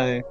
Hi.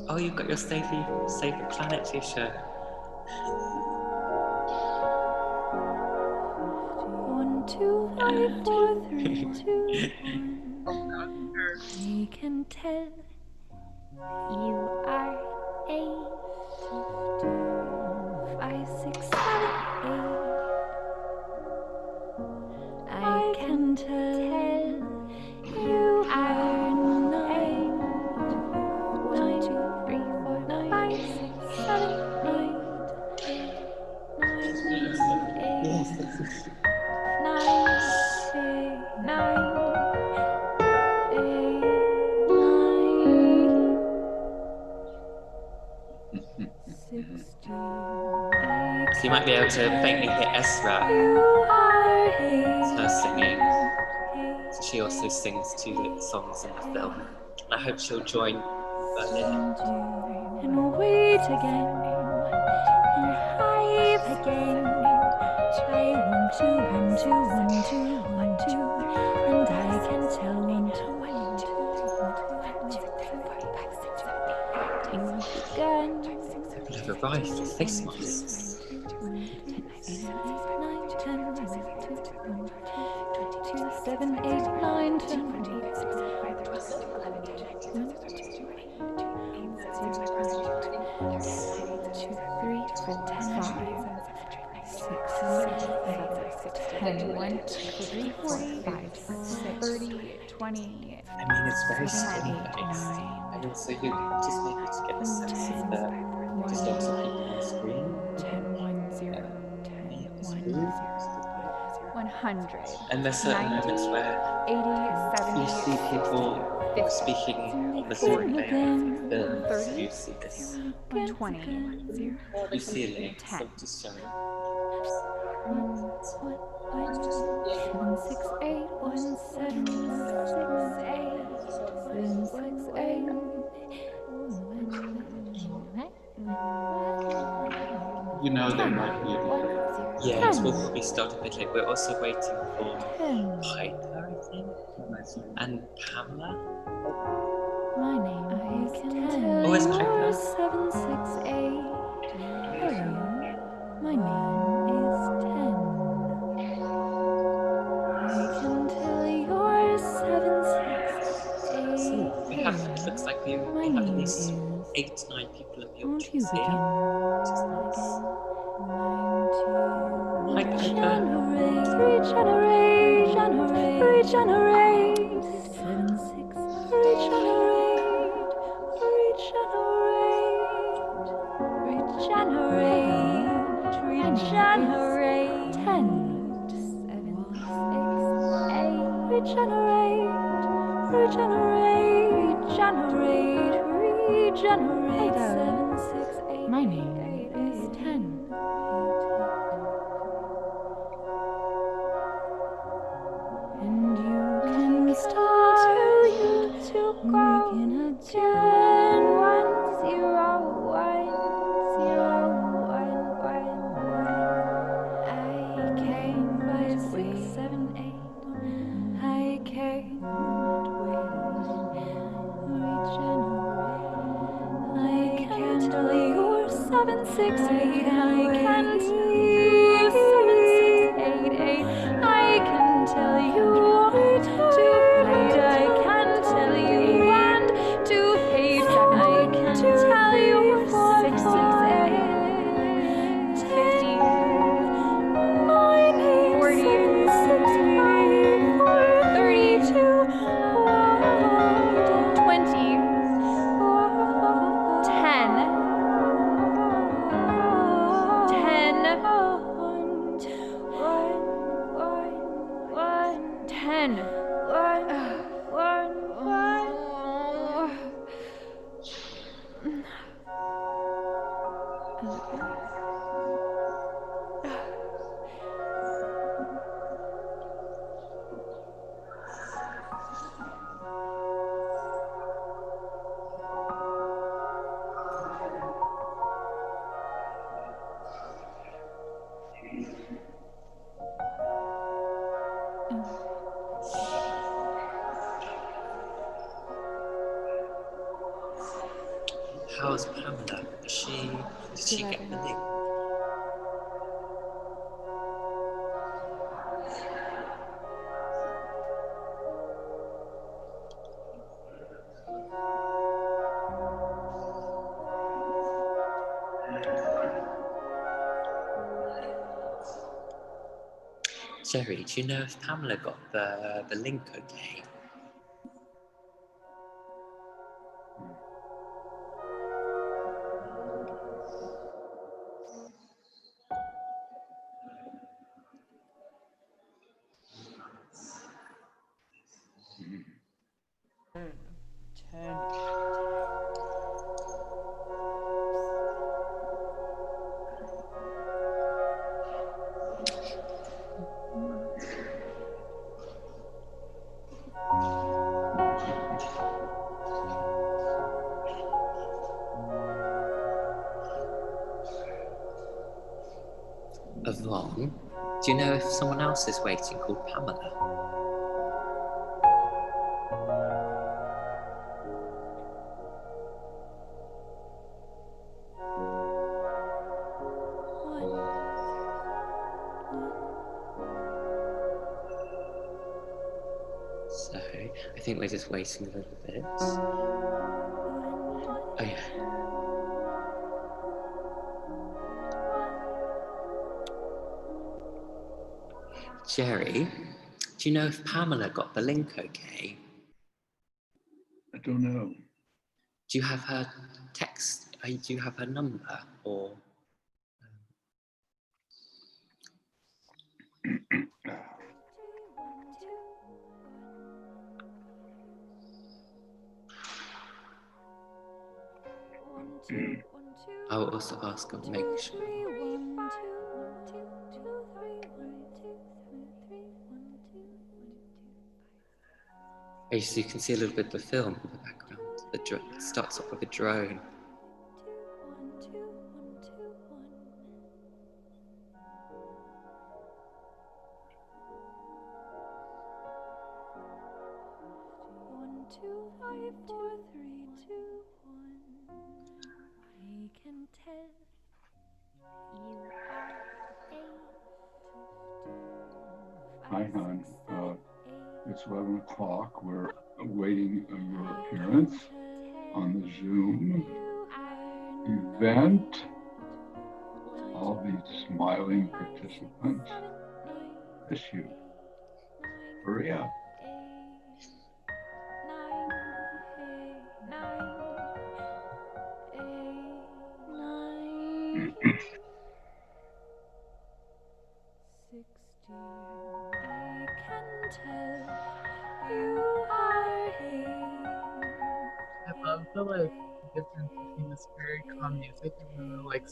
Oh, you've got your Save the Planet t-shirt. One, two, five, four, three, two, one. I can tell you are 8, 5, 6, 7, 8. I can tell you are 9, 1, 2, 3, 4, 5, 6, 7, 8. 16. So you might be able to faintly hear Esra. It's her singing. So she also sings 2 songs in the film. And I hope she'll join Berlin. And wait again, and hide again. Try 1, 2, 1, 2, 1, 2, 1, 2, and I can tell 1, 2, 1, 2, 1, 2, 3, 4, 5, 6, 7, 8. Again. We'll have arrived for face masks. 7, 8, 9, 10. 20. I mean, it's very stone-based. And also, you just maybe to get a sense of the just lots of people on the screen. 10, 1, 0, 10, 1, 0, 100. And there's certain moments where 80, 70, you see people 50, speaking on the same layer of the films. You see this. 20, 0, You see a link, so just showing. 1, 6, 8, 1, 7, 6, 8, 1, 6, 8. You know there might be a difference. Yes, we'll probably start a bit late. We're also waiting for Piper, I think, and Pamela. My name is 10. Oh, it's Piper. 7, 6, 8. Hello. My name is 10. I can tell you're 7, 6, 8. So we have, it looks like we have at least 8 to 9 people in the Won't you audience begin? here. Hi, Piper. Regenerate, regenerate, 7, 6, regenerate, regenerate, 10, 7, 6, 8, regenerate, regenerate, 7, 6, 8. My name is 10. And you can start to go in a 10, 1, 0, 1, 0, 1, 1, 1. I came by 6, 7, 8. I can't wait. I can tell you're 7, 6, 8. I can see 7, 6, 8, 8. I can tell you want to hate. I can tell you want to hate. I can tell you 4, 6, 8, 10. How's Pamela? Did she get the link? Jerry, do you know if Pamela got the link okay? Yvonne, do you know if someone else is waiting called Pamela? So, I think we're just waiting a little bit. Oh yeah. Jerry, do you know if Pamela got the link okay? I don't know. Do you have her text? Do you have her number or? I will also ask her to make sure. As you can see a little bit of the film in the background. It starts off with a drone. Hi, hon. It's 11 o'clock. We're awaiting your appearance on the Zoom event. All these smiling participants miss you. Hurry up. I love the like difference between this very calm music and then the like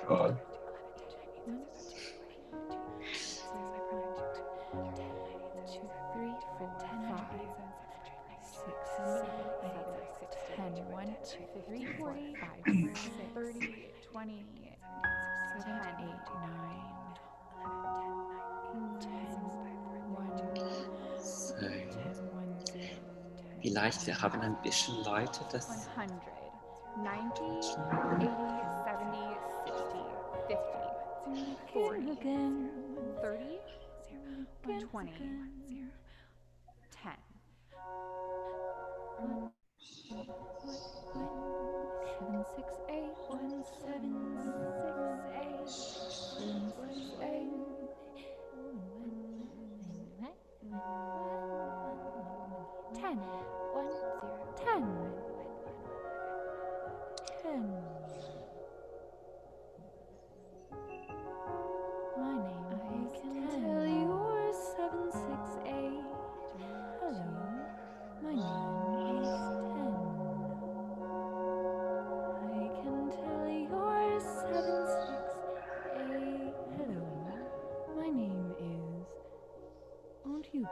God. Vielleicht wir haben ein bisschen Leute, das 100, 90, 80, 70, 60, 50, 40, 30, 20, 10. 7, 6, 8, 1, 7, 6, 8, 7, 6,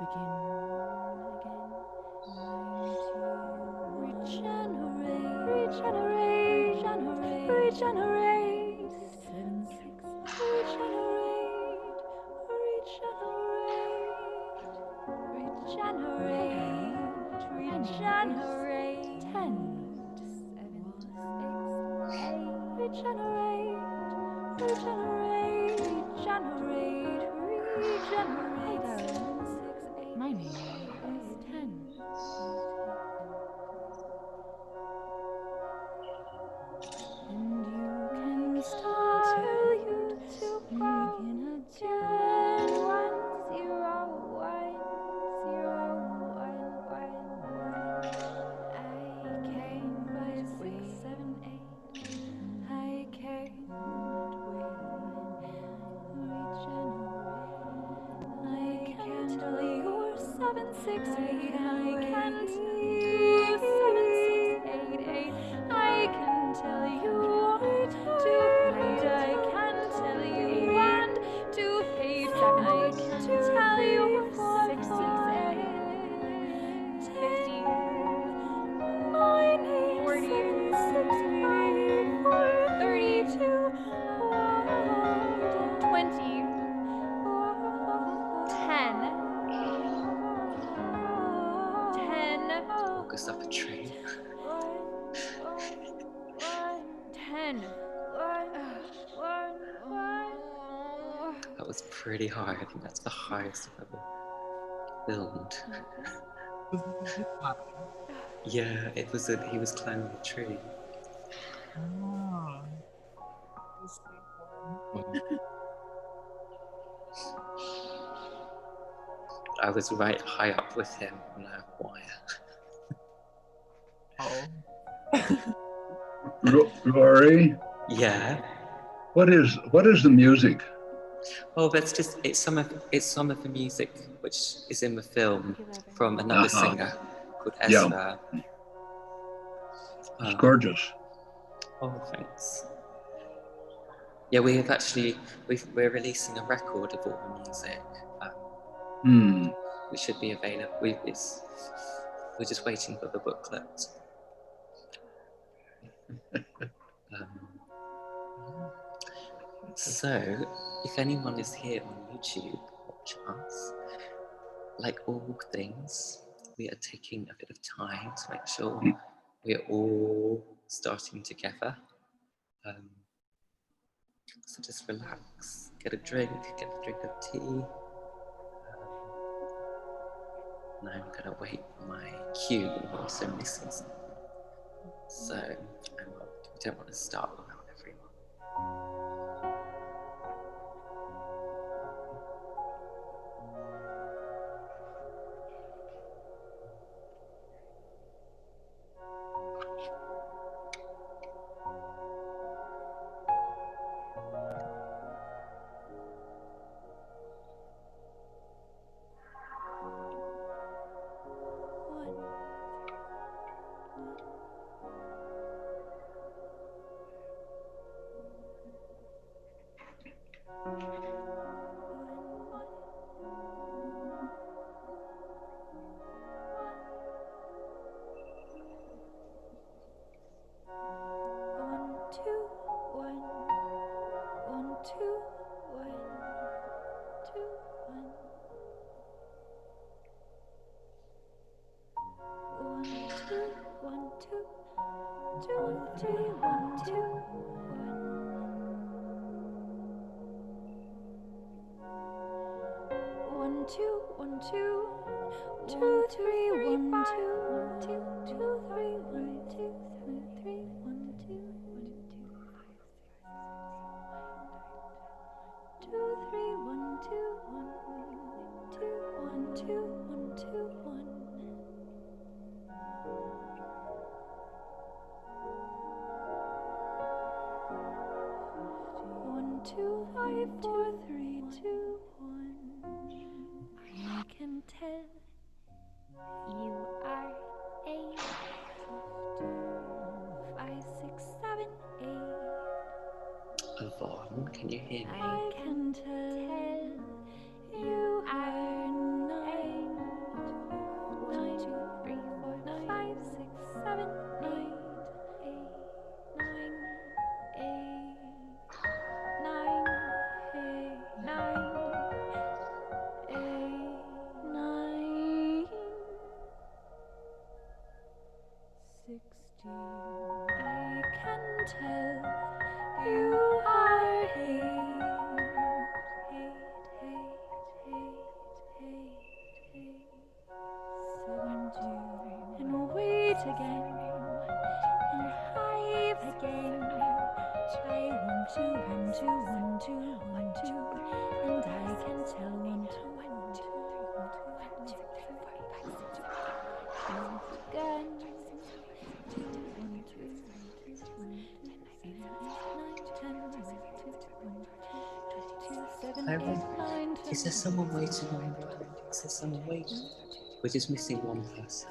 begin again. Regenerate, regenerate, regenerate, regenerate. 7, 6, regenerate, regenerate, regenerate, regenerate. 10, 7, 6, 8, regenerate, regenerate, regenerate, regenerate. 7, 6, 8. My name is 10. And you can start you to begin again. 1, 0, 1, 0, 1, 1, 1. I came 5, 6, 7, 8. I can't wait. I can tell you're 7, 6, 8. I can tell you 7, 6, 8, 8. I can tell you to hate. I can tell you and to hate. 7, I can tell you 4, 6, 8, 50, 9, 40, 65, 32, 20, 10, 10. Focus up a tree. 10. That was pretty hard. I think that's the hardest I've ever filmed. Yeah, it was. He was climbing a tree. Oh. I was right high up with him on a wire. Oh. Rory, Yeah. what is the music? Oh, that's just it's some of the music which is in the film from another singer called Ezra. It's gorgeous. Oh, thanks. Yeah, we're releasing a record of all the music. Which should be available. We're just waiting for the booklet. So, if anyone is here on YouTube, watch us. Like all things, we are taking a bit of time to make sure we're all starting together. So just relax, get a drink of tea. And I'm gonna wait for my cue. I'm also missing something. So we don't want to start without everyone. Yvonne, can you hear me? I can tell you are 9, two, one, two, one, two, one, two, and I can tell one, two, one, two, one, two, three, 4, 5, 6, 7, 8, 9, 10, 1, 2, 8, 9, 10, 22, 7, 8, 9, 10. Is there someone waiting on the door? Is there someone waiting? We're just missing one person.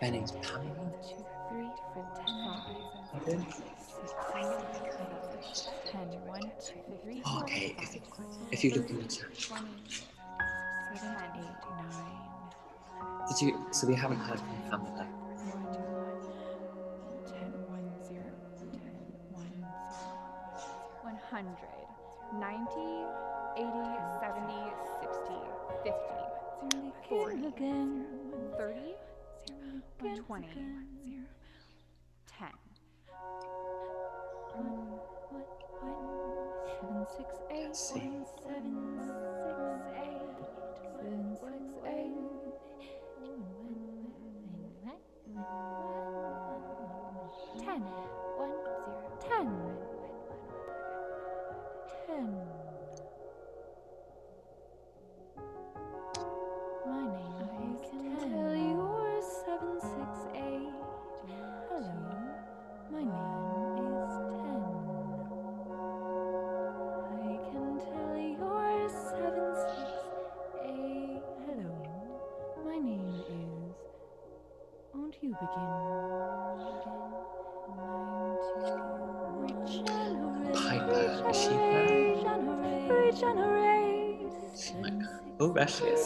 Her name's Pamela. 2, 3, 4, 5. Pardon? 10, 1, 2, 3, 4, Okay, 5, if you look in the chat. 7, 8, 9. Did you? So we haven't heard from Pamela. 10, 1, 0, 10, 1, 0, 100, 90, 80, 70, 60, 50, 40, 30, 20, 10. 7, 6, 8, 1, 7, 6, 8, 7, 6, 8. 10, 1, 0, 10. 10. My name is 10. Tell your 7, 6, 8. Hello, my name is 10. I can tell your 7, 6, 8. Hello, my name is. Won't you begin? Piper, is she there? Regenerate. She might go. Oh, there she is.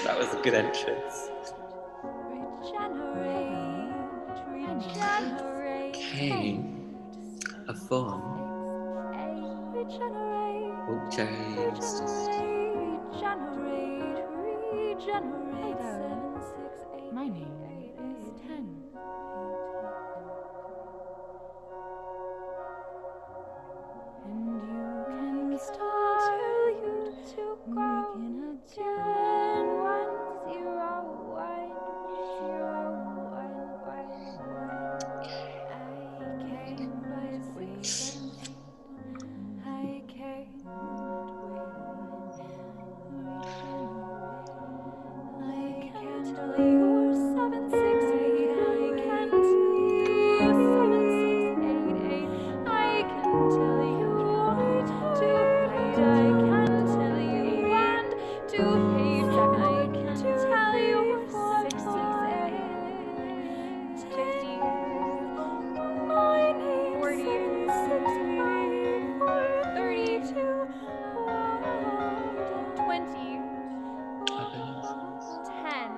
That was a good entrance. Okay. A form. Oh, James. My name is 10. And you can start to go. Begin again. 1, 0, 1, 0, 1, 1, 1. I can't wait. 7, 8. I can't wait. I can't tell you 7, 6, 8. I can't tell you 7, 6, 8, 8. I can tell you 1, 2, 8. I can tell you 1, 2, 8. I can tell you 4, 6, 8, 50, 40, 32, 20, 10,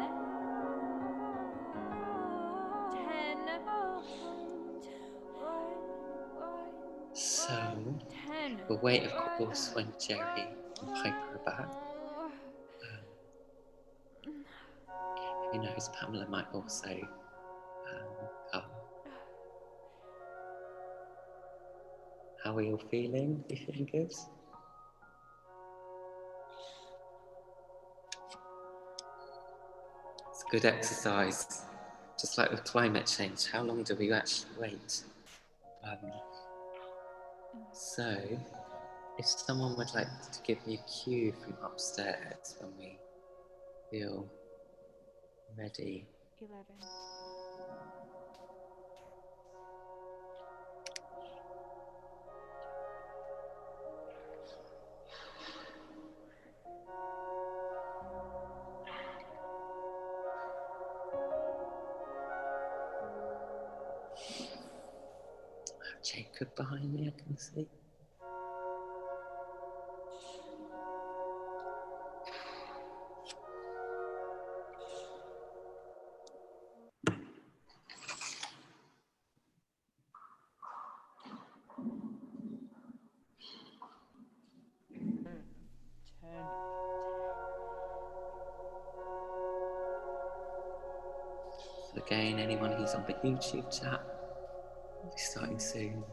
10, So, 10. we'll wait, of course, when Jerry and Piper are back. Who knows, Pamela might also come. How are you all feeling? Are you feeling good? It's good exercise. Just like with climate change, how long do we actually wait? So, if someone would like to give me a cue from upstairs when we feel ready. 11. Jacob behind me, I can see. So again, anyone who's on the YouTube chat, we'll be starting soon.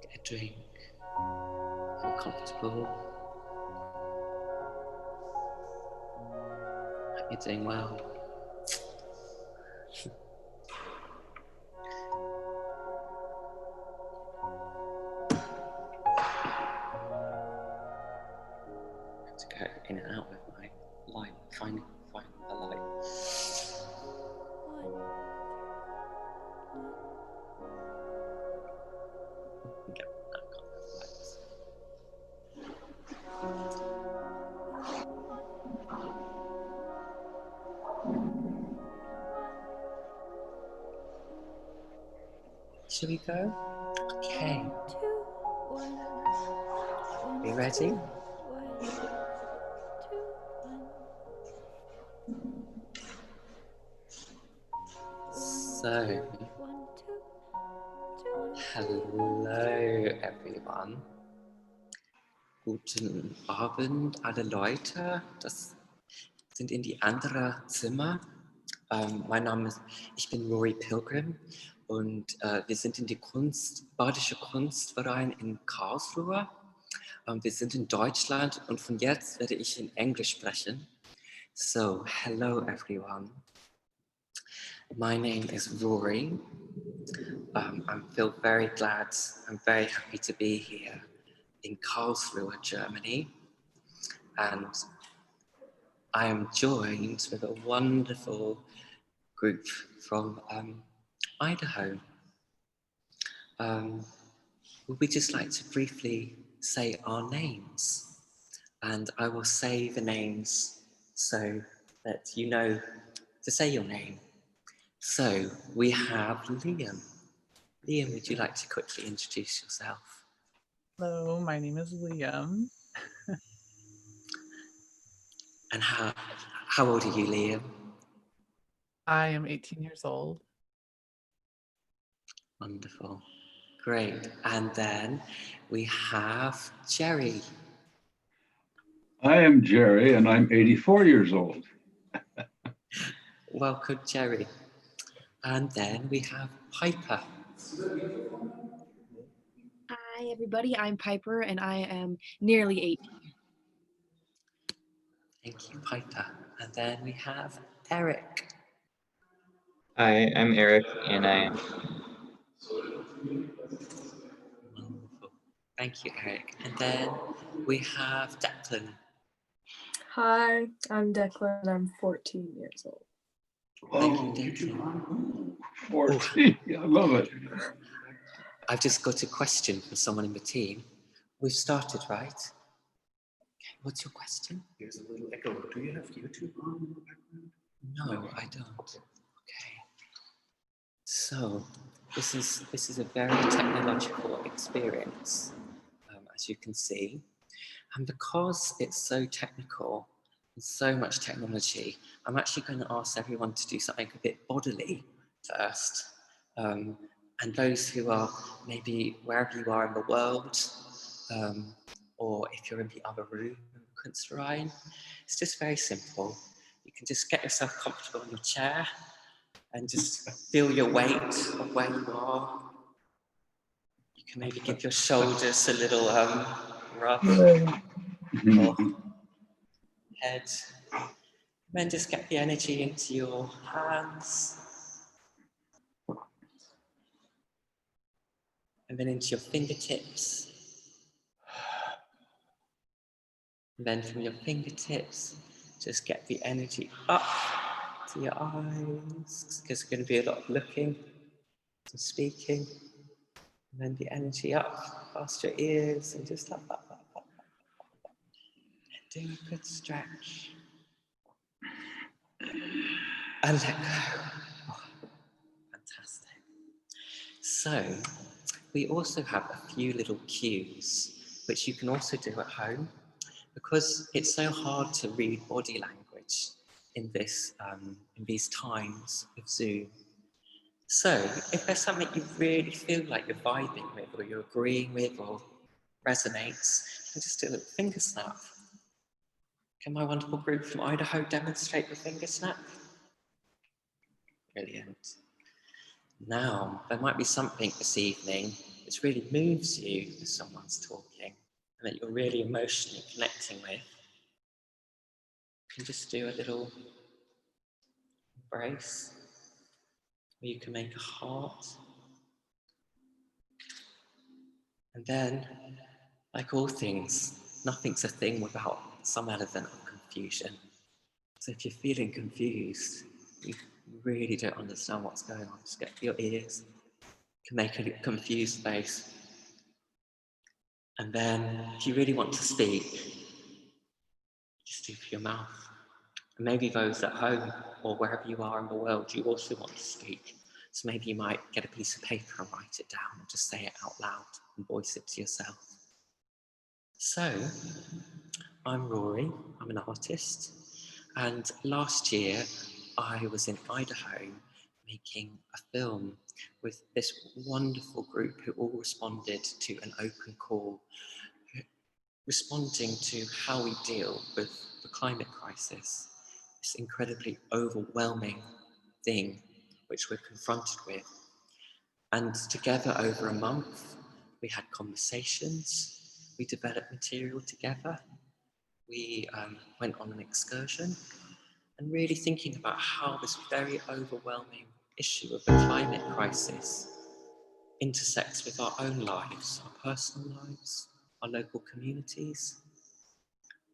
Get a drink, feel comfortable. Hope you're doing well. go in and out with my light, finding the light. Okay, I've got the lights. Shall we go? Okay. Are you ready? So, hello everyone. Guten Abend alle Leute. Das sind in die andere Zimmer. Mein Name ist, ich bin Rory Pilgrim und wir sind in die Badische Kunstverein in Karlsruhe. Wir sind in Deutschland und von jetzt werde ich in Englisch sprechen. So, hello everyone. My name is Rory. I feel very glad, I'm very happy to be here in Karlsruhe, Germany. And I am joined with a wonderful group from Idaho. Would we just like to briefly say our names? And I will say the names so that you know to say your name. So we have Liam. Liam, would you like to quickly introduce yourself? Hello, my name is Liam. And how old are you, Liam? I am 18 years old. Wonderful. Great. And then we have Jerry. I am Jerry, and I'm 84 years old. Welcome, Jerry. And then we have Piper. Hi, everybody. I'm Piper, and I am nearly 18. Thank you, Piper. And then we have Eric. Hi, I'm Eric, and I am. Wonderful. Thank you, Eric. And then we have Declan. Hi, I'm Declan. I'm 14 years old. Thank you, Declan. 14, I love it. I've just got a question for someone in the team. We've started, right? Okay, what's your question? There's a little echo. Do you have YouTube on in the background? No, I don't. Okay. So this is a very technological experience, as you can see, and because it's so technical and so much technology, I'm actually going to ask everyone to do something a bit bodily first. And those who are maybe wherever you are in the world, or if you're in the other room, Kunstverein, it's just very simple. You can just get yourself comfortable in your chair and just feel your weight of where you are. You can maybe give your shoulders a little rub or head. And then just get the energy into your hands. And then into your fingertips. And then from your fingertips, just get the energy up to your eyes, because there's going to be a lot of looking and speaking. And then the energy up past your ears and just up. And do a good stretch. And let go. Oh, fantastic. So, we also have a few little cues, which you can also do at home, because it's so hard to read body language in these times of Zoom. So, if there's something you really feel like you're vibing with, or you're agreeing with, or resonates, you can just do a little finger snap. Can my wonderful group from Idaho demonstrate the finger snap? Brilliant. Now, there might be something this evening which really moves you as someone's talking, and that you're really emotionally connecting with. You can just do a little embrace, or you can make a heart. And then, like all things, nothing's a thing without some element of confusion. So if you're feeling confused, you really don't understand what's going on, just get your ears, can make a confused face. And then if you really want to speak, just open your mouth. And maybe those at home or wherever you are in the world, you also want to speak. So maybe you might get a piece of paper and write it down and just say it out loud and voice it to yourself. So, I'm Rory, I'm an artist, and last year I was in Idaho making a film with this wonderful group who all responded to an open call, responding to how we deal with the climate crisis, this incredibly overwhelming thing which we're confronted with. And together over a month, we had conversations, we developed material together, we went on an excursion, and really thinking about how this very overwhelming issue of the climate crisis intersects with our own lives, our personal lives, our local communities.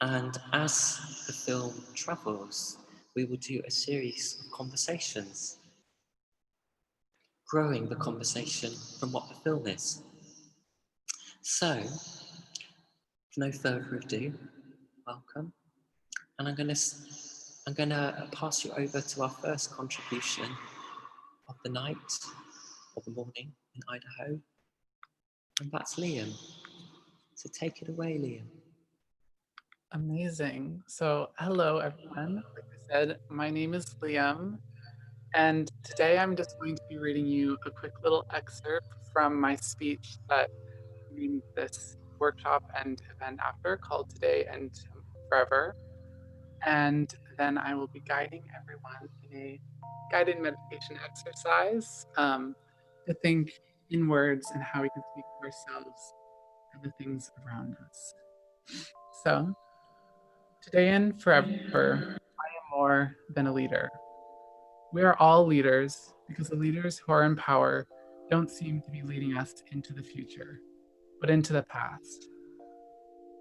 And as the film travels, we will do a series of conversations, growing the conversation from what the film is. So, with no further ado, welcome. And I'm gonna pass you over to our first contribution of the night, or the morning in Idaho, and that's Liam. So take it away, Liam. Amazing. So, hello everyone. Like I said, my name is Liam, and today I'm just going to be reading you a quick little excerpt from my speech that named this workshop and event after, called Today and Forever. And then I will be guiding everyone in a guided meditation exercise to think inwards and how we can speak to ourselves and the things around us. So, today and forever, I am more than a leader. We are all leaders because the leaders who are in power don't seem to be leading us into the future, but into the past.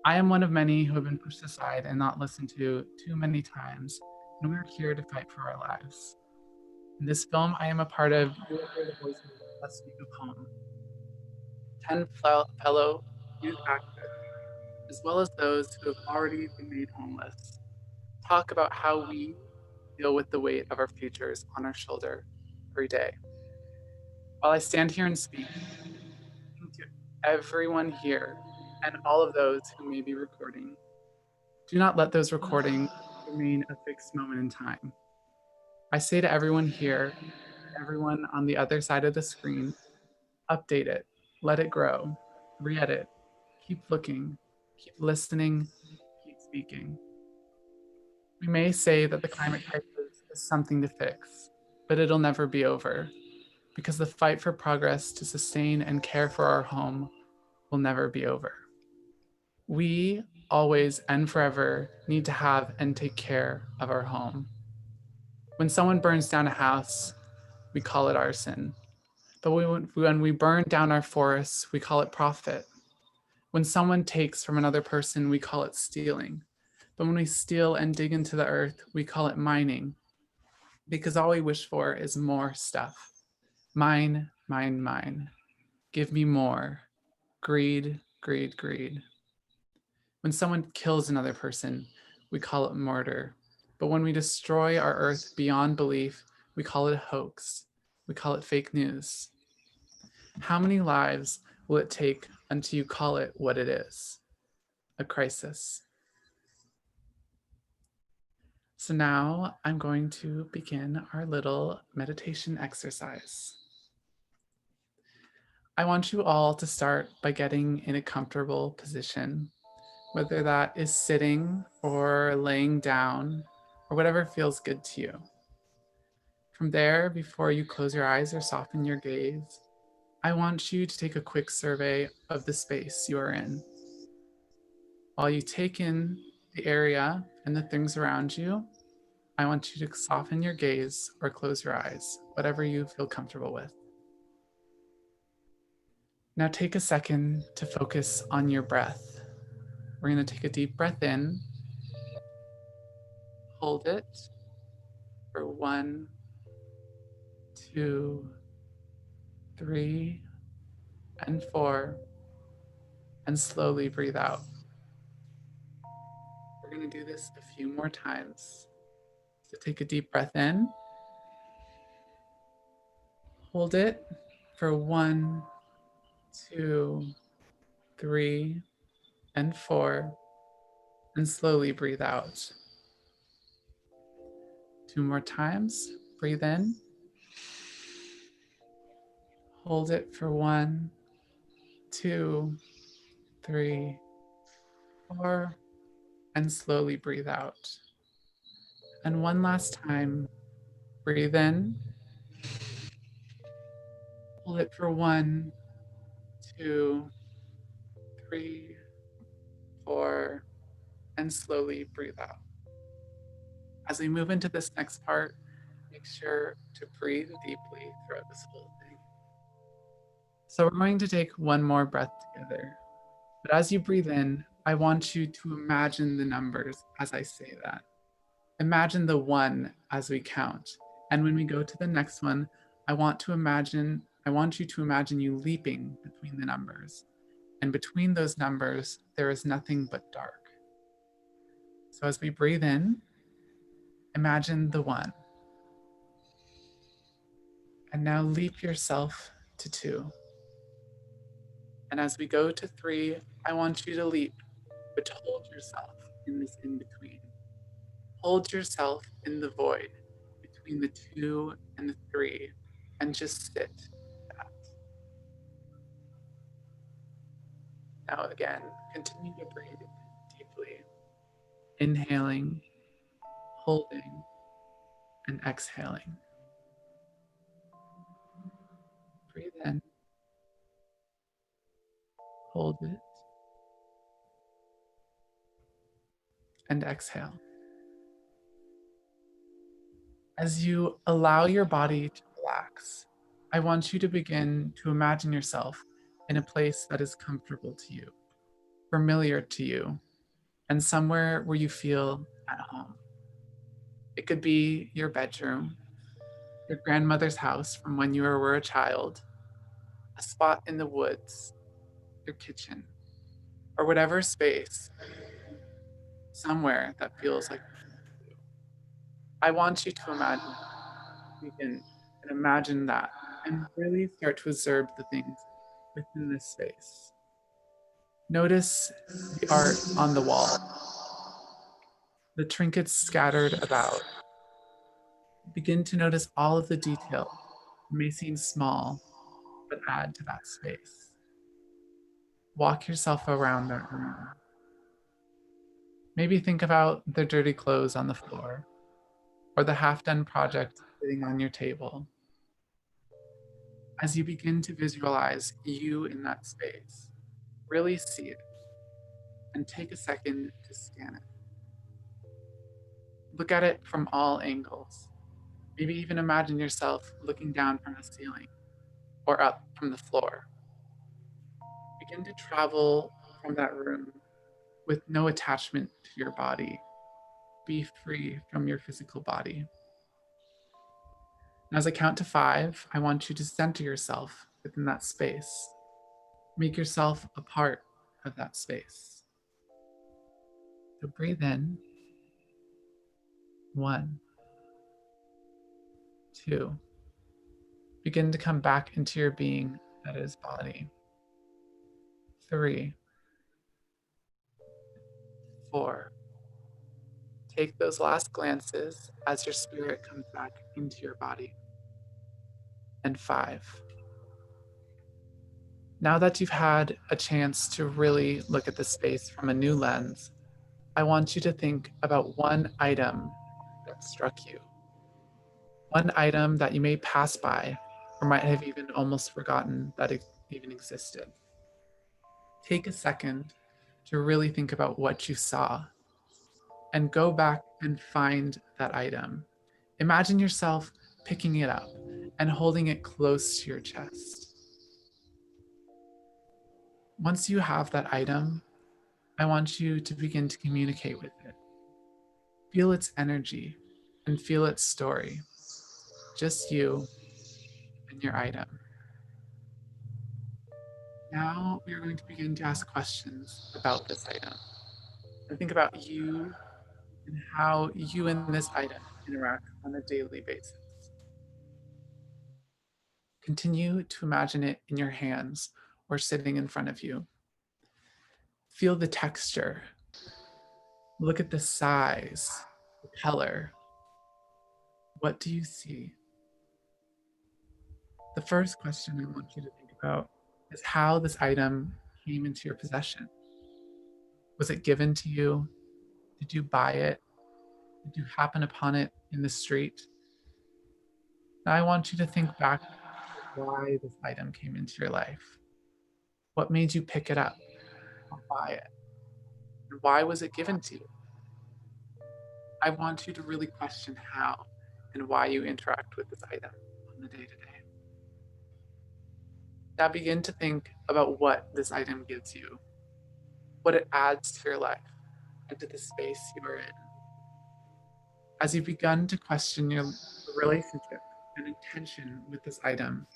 I am one of many who have been pushed aside and not listened to too many times, and we are here to fight for our lives. In this film I am a part of, you will hear the voices of us speak of home. 10 fellow youth activists, as well as those who have already been made homeless, talk about how we deal with the weight of our futures on our shoulder every day. While I stand here and speak to everyone here and all of those who may be recording, do not let those recordings remain a fixed moment in time. I say to everyone here, everyone on the other side of the screen, update it, let it grow, re-edit, keep looking, keep listening, keep speaking. We may say that the climate crisis is something to fix, but it'll never be over, because the fight for progress to sustain and care for our home will never be over. We always and forever need to have and take care of our home. When someone burns down a house, we call it arson. But when we burn down our forests, we call it profit. When someone takes from another person, we call it stealing. But when we steal and dig into the earth, we call it mining. Because all we wish for is more stuff. Mine, mine, mine. Give me more. Greed, greed, greed. When someone kills another person, we call it murder. But when we destroy our earth beyond belief, we call it a hoax. We call it fake news. How many lives will it take until you call it what it is? A crisis. So now I'm going to begin our little meditation exercise. I want you all to start by getting in a comfortable position, whether that is sitting or laying down or whatever feels good to you. From there, before you close your eyes or soften your gaze, I want you to take a quick survey of the space you are in. While you take in the area and the things around you, I want you to soften your gaze or close your eyes, whatever you feel comfortable with. Now take a second to focus on your breath. We're going to take a deep breath in Hold it for 1, 2, 3, and 4, and slowly breathe out. We're going to do this a few more times. So take a deep breath in. Hold it for 1, 2, 3, and 4, and slowly breathe out. 2 more times. Breathe in. Hold it for 1, 2, 3, 4, and slowly breathe out. And one last time. Breathe in. Hold it for 1, 2, 3, 4, and slowly breathe out. As we move into this next part, make sure to breathe deeply throughout this whole thing. So we're going to take one more breath together. But as you breathe in, I want you to imagine the numbers as I say that. Imagine the 1 as we count. And when we go to the next one, I want you to imagine you leaping between the numbers. And between those numbers, there is nothing but dark. So as we breathe in, imagine the 1. And now leap yourself to 2. And as we go to 3, I want you to leap, but hold yourself in this in-between. Hold yourself in the void between the 2 and the 3, and just sit that. Now again, continue to breathe deeply, inhaling, holding, and exhaling. Breathe in, hold it, and exhale. As you allow your body to relax, I want you to begin to imagine yourself in a place that is comfortable to you, familiar to you, and somewhere where you feel at home. It could be your bedroom, your grandmother's house from when you were a child, a spot in the woods, your kitchen, or whatever space, somewhere that feels like you. I want you to imagine, begin and imagine that, and really start to observe the things within this space. Notice the art on the wall, the trinkets scattered about. Begin to notice all of the detail that may seem small, but add to that space. Walk yourself around that room. Maybe think about the dirty clothes on the floor, or the half-done project sitting on your table. As you begin to visualize you in that space, really see it, and take a second to scan it. Look at it from all angles. Maybe even imagine yourself looking down from the ceiling or up from the floor. Begin to travel from that room with no attachment to your body. Be free from your physical body. And as I count to 5, I want you to center yourself within that space. Make yourself a part of that space. So breathe in. 1, 2. Begin to come back into your being that is body. 3, 4. Take those last glances as your spirit comes back into your body. And 5. Now that you've had a chance to really look at the space from a new lens, I want you to think about one item that struck you. One item that you may pass by or might have even almost forgotten that it even existed. Take a second to really think about what you saw and go back and find that item. Imagine yourself picking it up and holding it close to your chest. Once you have that item, I want you to begin to communicate with it. Feel its energy and feel its story. Just you and your item. Now we are going to begin to ask questions about this item and think about you and how you and this item interact on a daily basis. Continue to imagine it in your hands or sitting in front of you. Feel the texture. Look at the size, the color. What do you see? The first question I want you to think about is how this item came into your possession. Was it given to you? Did you buy it? Did you happen upon it in the street? Now I want you to think back to why this item came into your life. What made you pick it up or buy it? And why was it given to you? I want you to really question how and why you interact with this item on the day to day. Now begin to think about what this item gives you, what it adds to your life and to the space you are in. As you've begun to question your relationship and intention with this item,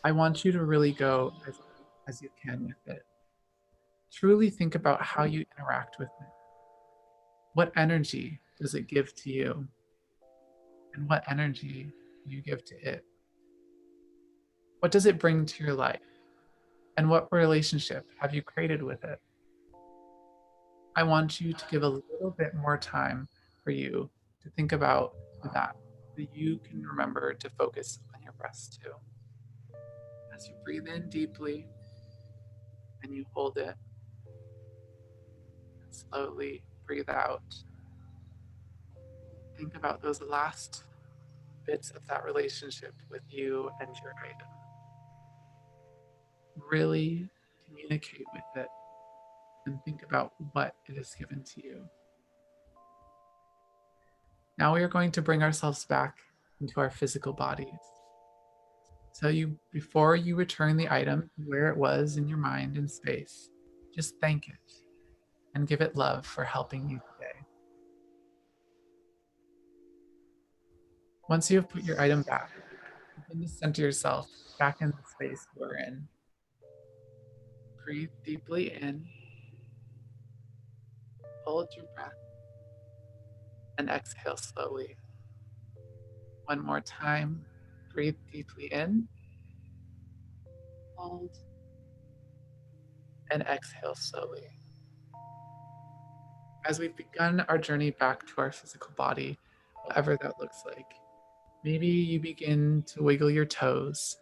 I want you to really go as deep as you can with it. Truly think about how you interact with it. What energy does it give to you? And what energy do you give to it? What does it bring to your life? And what relationship have you created with it? I want you to give a little bit more time for you to think about that, so you can remember to focus on your breath too. As you breathe in deeply and you hold it, and slowly breathe out. Think about those last bits of that relationship with you and your item. Really communicate with it and think about what it has given to you. Now we are going to bring ourselves back into our physical bodies. So before you return the item to where it was in your mind and space, just thank it and give it love for helping you today. Once you have put your item back, begin to center yourself back in the space you are in. Breathe deeply in, hold your breath, and exhale slowly. One more time, breathe deeply in, hold, and exhale slowly. As we've begun our journey back to our physical body, whatever that looks like, maybe you begin to wiggle your toes,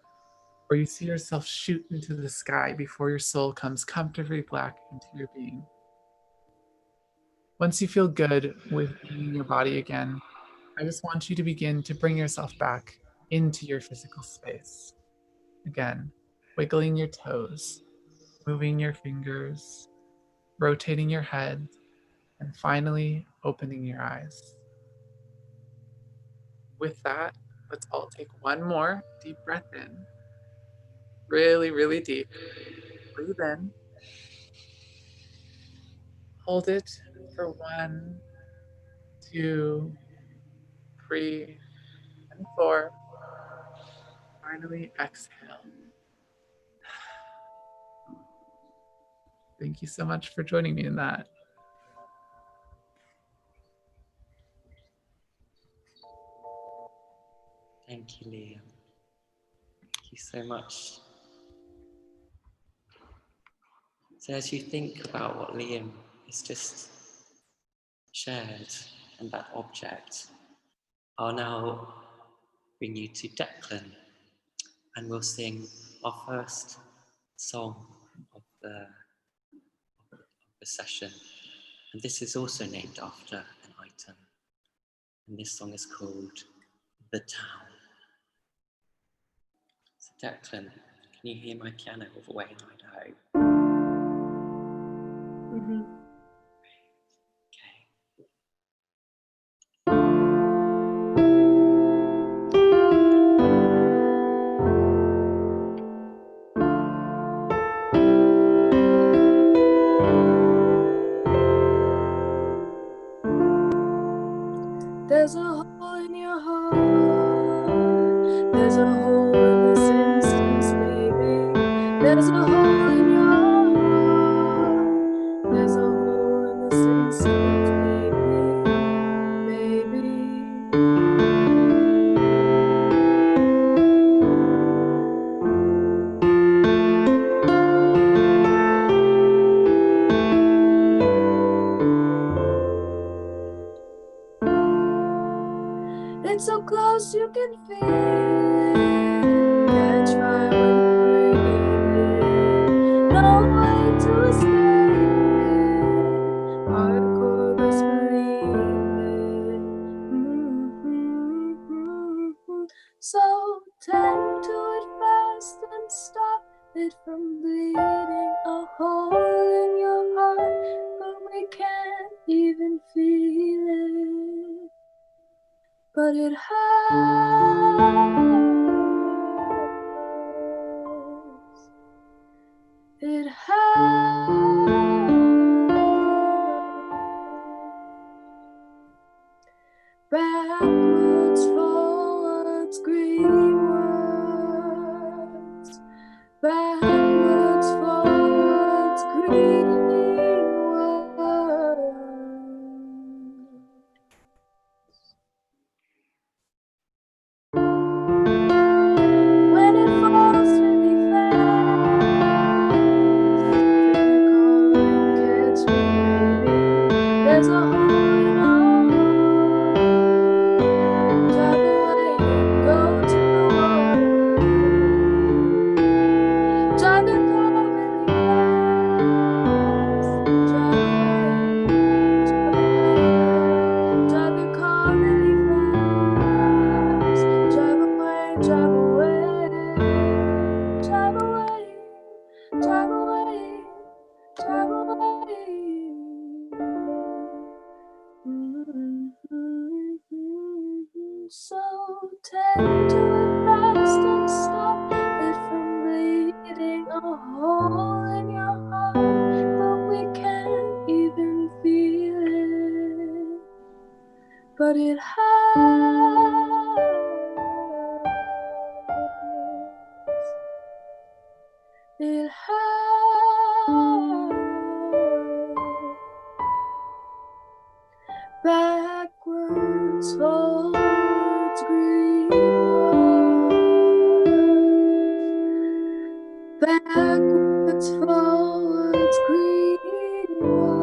or you see yourself shoot into the sky before your soul comes comfortably back into your being. Once you feel good with being in your body again, I just want you to begin to bring yourself back into your physical space. Again, wiggling your toes, moving your fingers, rotating your head, and finally opening your eyes. With that, let's all take one more deep breath in. Really, really deep. Breathe in. Hold it for 1, 2, 3, and 4. Finally, exhale. Thank you so much for joining me in that. Thank you, Liam. Thank you so much. So as you think about what Liam has just shared and that object, I'll now bring you to Declan, and we'll sing our first song of the session. And this is also named after an item. And this song is called The Town. So Declan, can you hear my piano all the way in Idaho? Mm-hmm. Okay. There's a hole in your heart. There's a hole in the sitting stars, baby, baby. It's so close you can feel it. Catch fire when you breathe it. No way to escape it. Hardcore, best believe it. So tend to it fast and stop it from bleeding. A hole in your heart, but we can't even feel it. But it hurts. It hurts. Backwards, forwards, green words. Backwards, forwards, green words. When it falls really fast, feel it calling, catch me, baby. There's a hole in our heart. Drive away and go to the water. Drive your car really fast. Drive away, girl. Drive your car really fast. Drive away, drive away. Drive away, drive away, drive away. So tend to it fast and stop it from bleeding. A hole in your heart, but we can't even feel it. But it hurts. It hurts. Backwards, forwards, green words. Backwards, forwards, green words.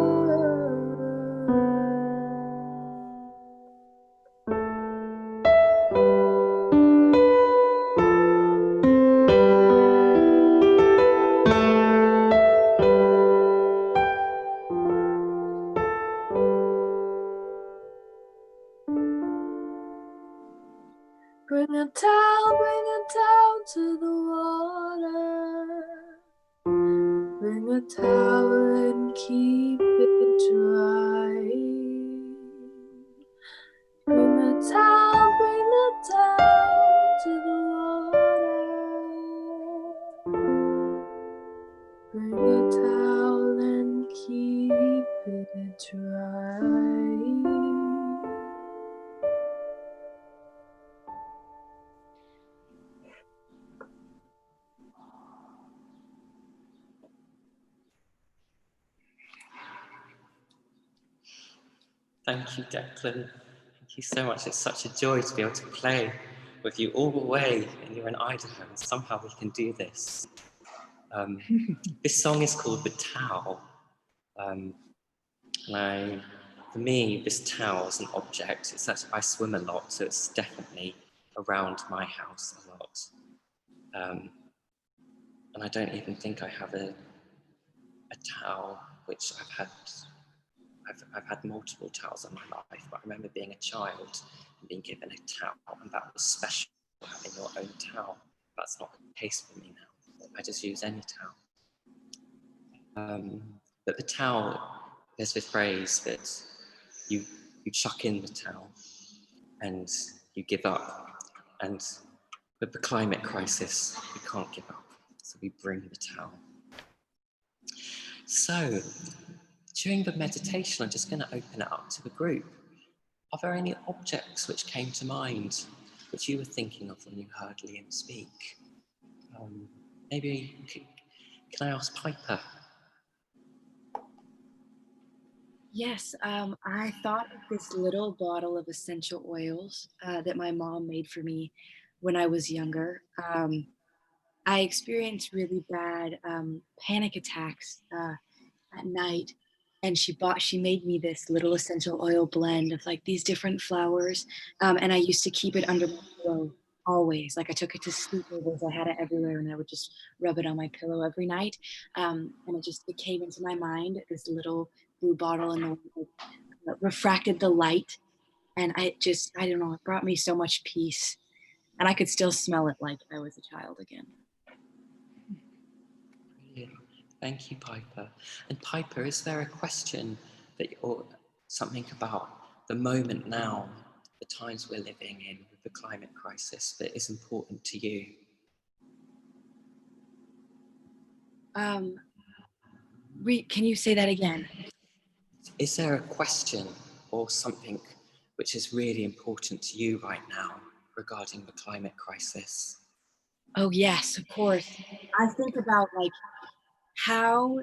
Bring a towel to the water. Bring a towel and keep it dry. Bring a towel to the water. Bring a towel and keep it dry. Thank you, Declan. Thank you so much. It's such a joy to be able to play with you all the way, and you're in Idaho, and somehow we can do this. This song is called The Towel. For me, this towel is an object. It's actually, I swim a lot, so it's definitely around my house a lot. And I don't even think I have a towel, which I've had multiple towels in my life, but I remember being a child and being given a towel, and that was special, having your own towel. That's not the case for me now. I just use any towel. But the towel, there's this phrase that you chuck in the towel and you give up. And with the climate crisis, we can't give up, so we bring the towel. So, during the meditation, I'm just going to open it up to the group. Are there any objects which came to mind, which you were thinking of when you heard Liam speak? Maybe Can I ask Piper? Yes, I thought of this little bottle of essential oils that my mom made for me when I was younger. I experienced really bad panic attacks at night, and she made me this little essential oil blend of like these different flowers, and I used to keep it under my pillow always. Like I took it to sleepovers, I had it everywhere, and I would just rub it on my pillow every night. And it came into my mind, this little blue bottle, and refracted the light, and I don't know, it brought me so much peace, and I could still smell it like I was a child again. Brilliant. Thank you, Piper. And Piper, is there a question or something about the moment now, the times we're living in with the climate crisis, that is important to you? Can you say that again? Is there a question or something which is really important to you right now regarding the climate crisis? Oh yes, of course. I think about like, how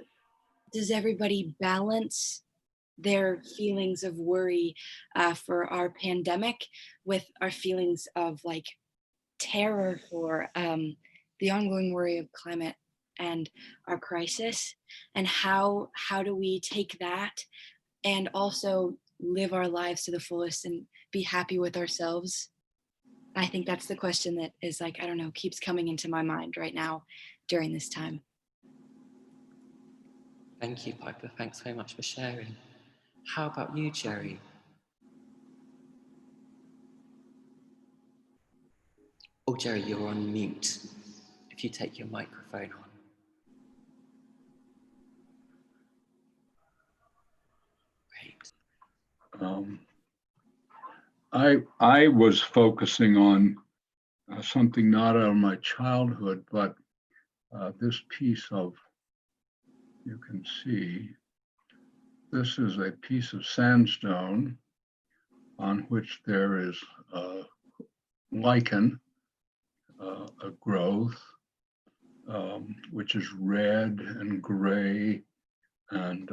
does everybody balance their feelings of worry for our pandemic with our feelings of like terror for the ongoing worry of climate and our crisis, and how do we take that and also live our lives to the fullest and be happy with ourselves? I think that's the question that is like, I don't know, keeps coming into my mind right now during this time. Thank you, Piper. Thanks very much for sharing. How about you, Jerry? Oh, Jerry, you're on mute. If you take your microphone on. Great. I was focusing on something not out of my childhood, but this piece of, you can see, this is a piece of sandstone on which there is lichen, a growth, which is red and gray and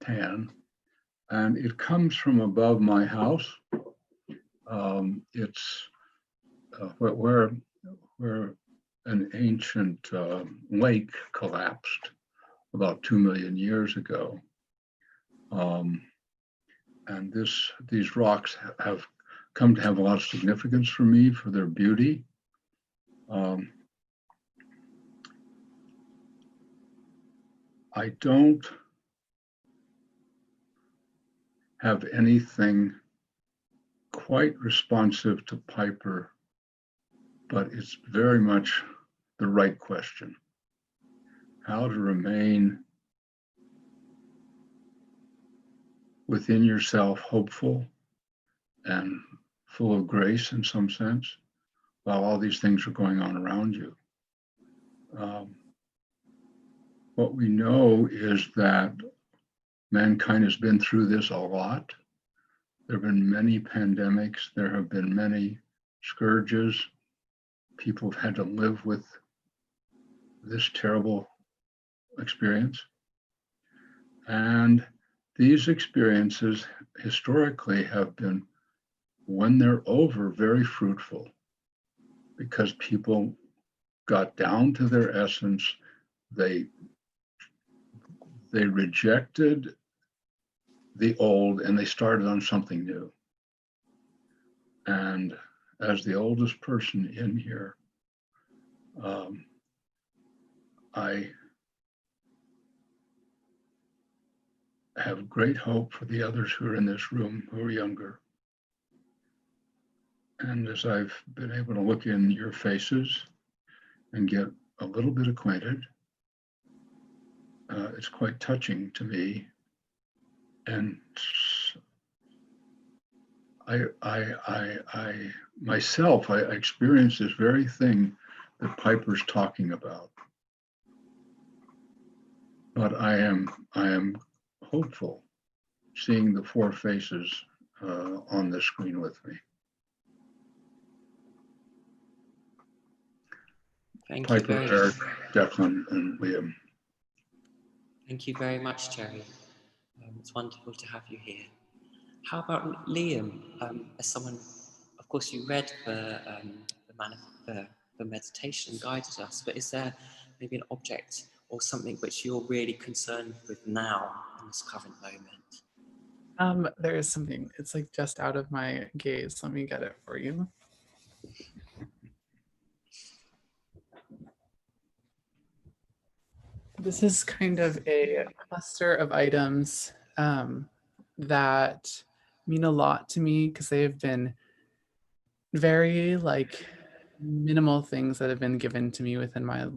tan. And it comes from above my house. It's where an ancient lake collapsed about 2 million years ago. And these rocks have come to have a lot of significance for me for their beauty. I don't have anything quite responsive to Piper, but it's very much the right question. How to remain within yourself hopeful and full of grace in some sense, while all these things are going on around you. What we know is that mankind has been through this a lot. There have been many pandemics. There have been many scourges. People have had to live with this terrible experience. And these experiences historically have been, when they're over, very fruitful, because people got down to their essence. They rejected the old and they started on something new. And as the oldest person in here, I have great hope for the others who are in this room who are younger. And as I've been able to look in your faces and get a little bit acquainted, it's quite touching to me. And I myself experienced this very thing that Piper's talking about. But I am hopeful seeing the four faces on the screen with me. Thank Piper, you. Eric, Declan, and Liam. Thank you very much, Jerry. It's wonderful to have you here. How about Liam? As someone, of course, you read the meditation guided us, but is there maybe an object or something which you're really concerned with now in this current moment? There is something, it's like just out of my gaze. Let me get it for you. This is kind of a cluster of items that mean a lot to me because they have been very like minimal things that have been given to me within my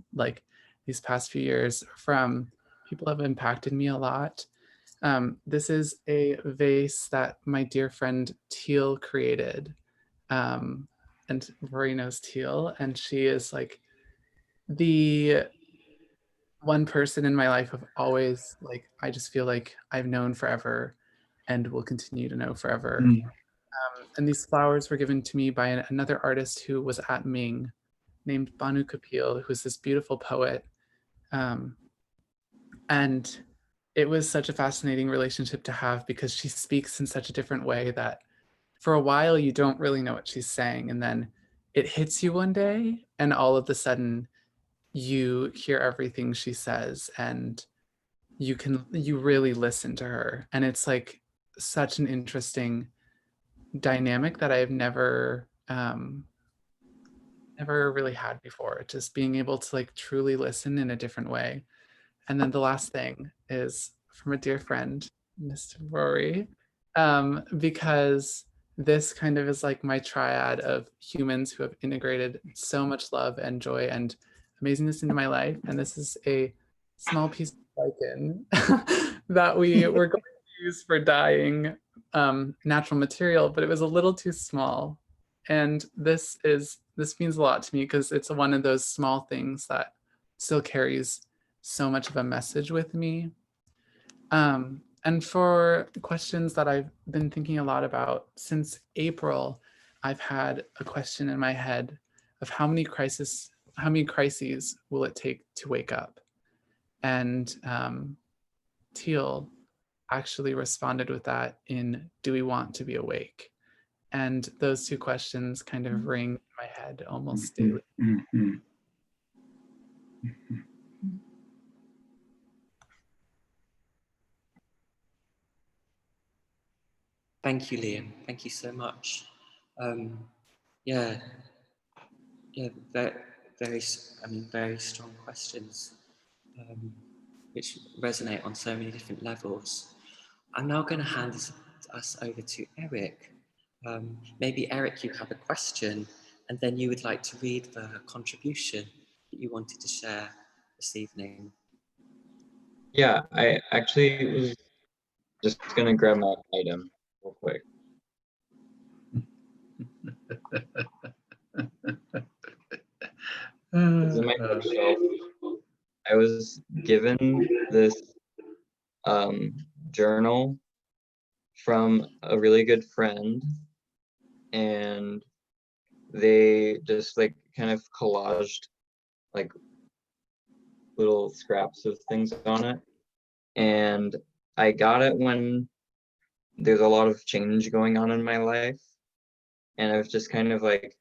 these past few years from people who have impacted me a lot. This is a vase that my dear friend Teal created. And Rory knows Teal, and she is like the one person in my life of always like, I just feel like I've known forever and will continue to know forever. And these flowers were given to me by another artist who was at Ming named Banu Kapil, who's this beautiful poet. And it was such a fascinating relationship to have because she speaks in such a different way that for a while you don't really know what she's saying. And then it hits you one day and all of a sudden you hear everything she says and you really listen to her. And it's like such an interesting dynamic that I've never really had before, just being able to like truly listen in a different way. And then the last thing is from a dear friend, Mr. Rory, because this kind of is like my triad of humans who have integrated so much love and joy and amazingness into my life. And this is a small piece of lichen that we were going to use for dyeing natural material, but it was a little too small. And this means a lot to me because it's one of those small things that still carries so much of a message with me. And for questions that I've been thinking a lot about since April, I've had a question in my head of how many crises will it take to wake up? And Teal actually responded with that in Do We Want to Be Awake? And those two questions kind of ring in my head almost daily. Thank you, Liam. Thank you so much. Yeah, very strong questions, which resonate on so many different levels. I'm now going to hand us over to Eric. Maybe Eric, you have a question, and then you would like to read the contribution that you wanted to share this evening. Yeah, I actually was just gonna grab my item real quick. It's in my bookshelf. I was given this journal from a really good friend, and they just like kind of collaged like little scraps of things on it. And I got it when there's a lot of change going on in my life, and I've just kind of like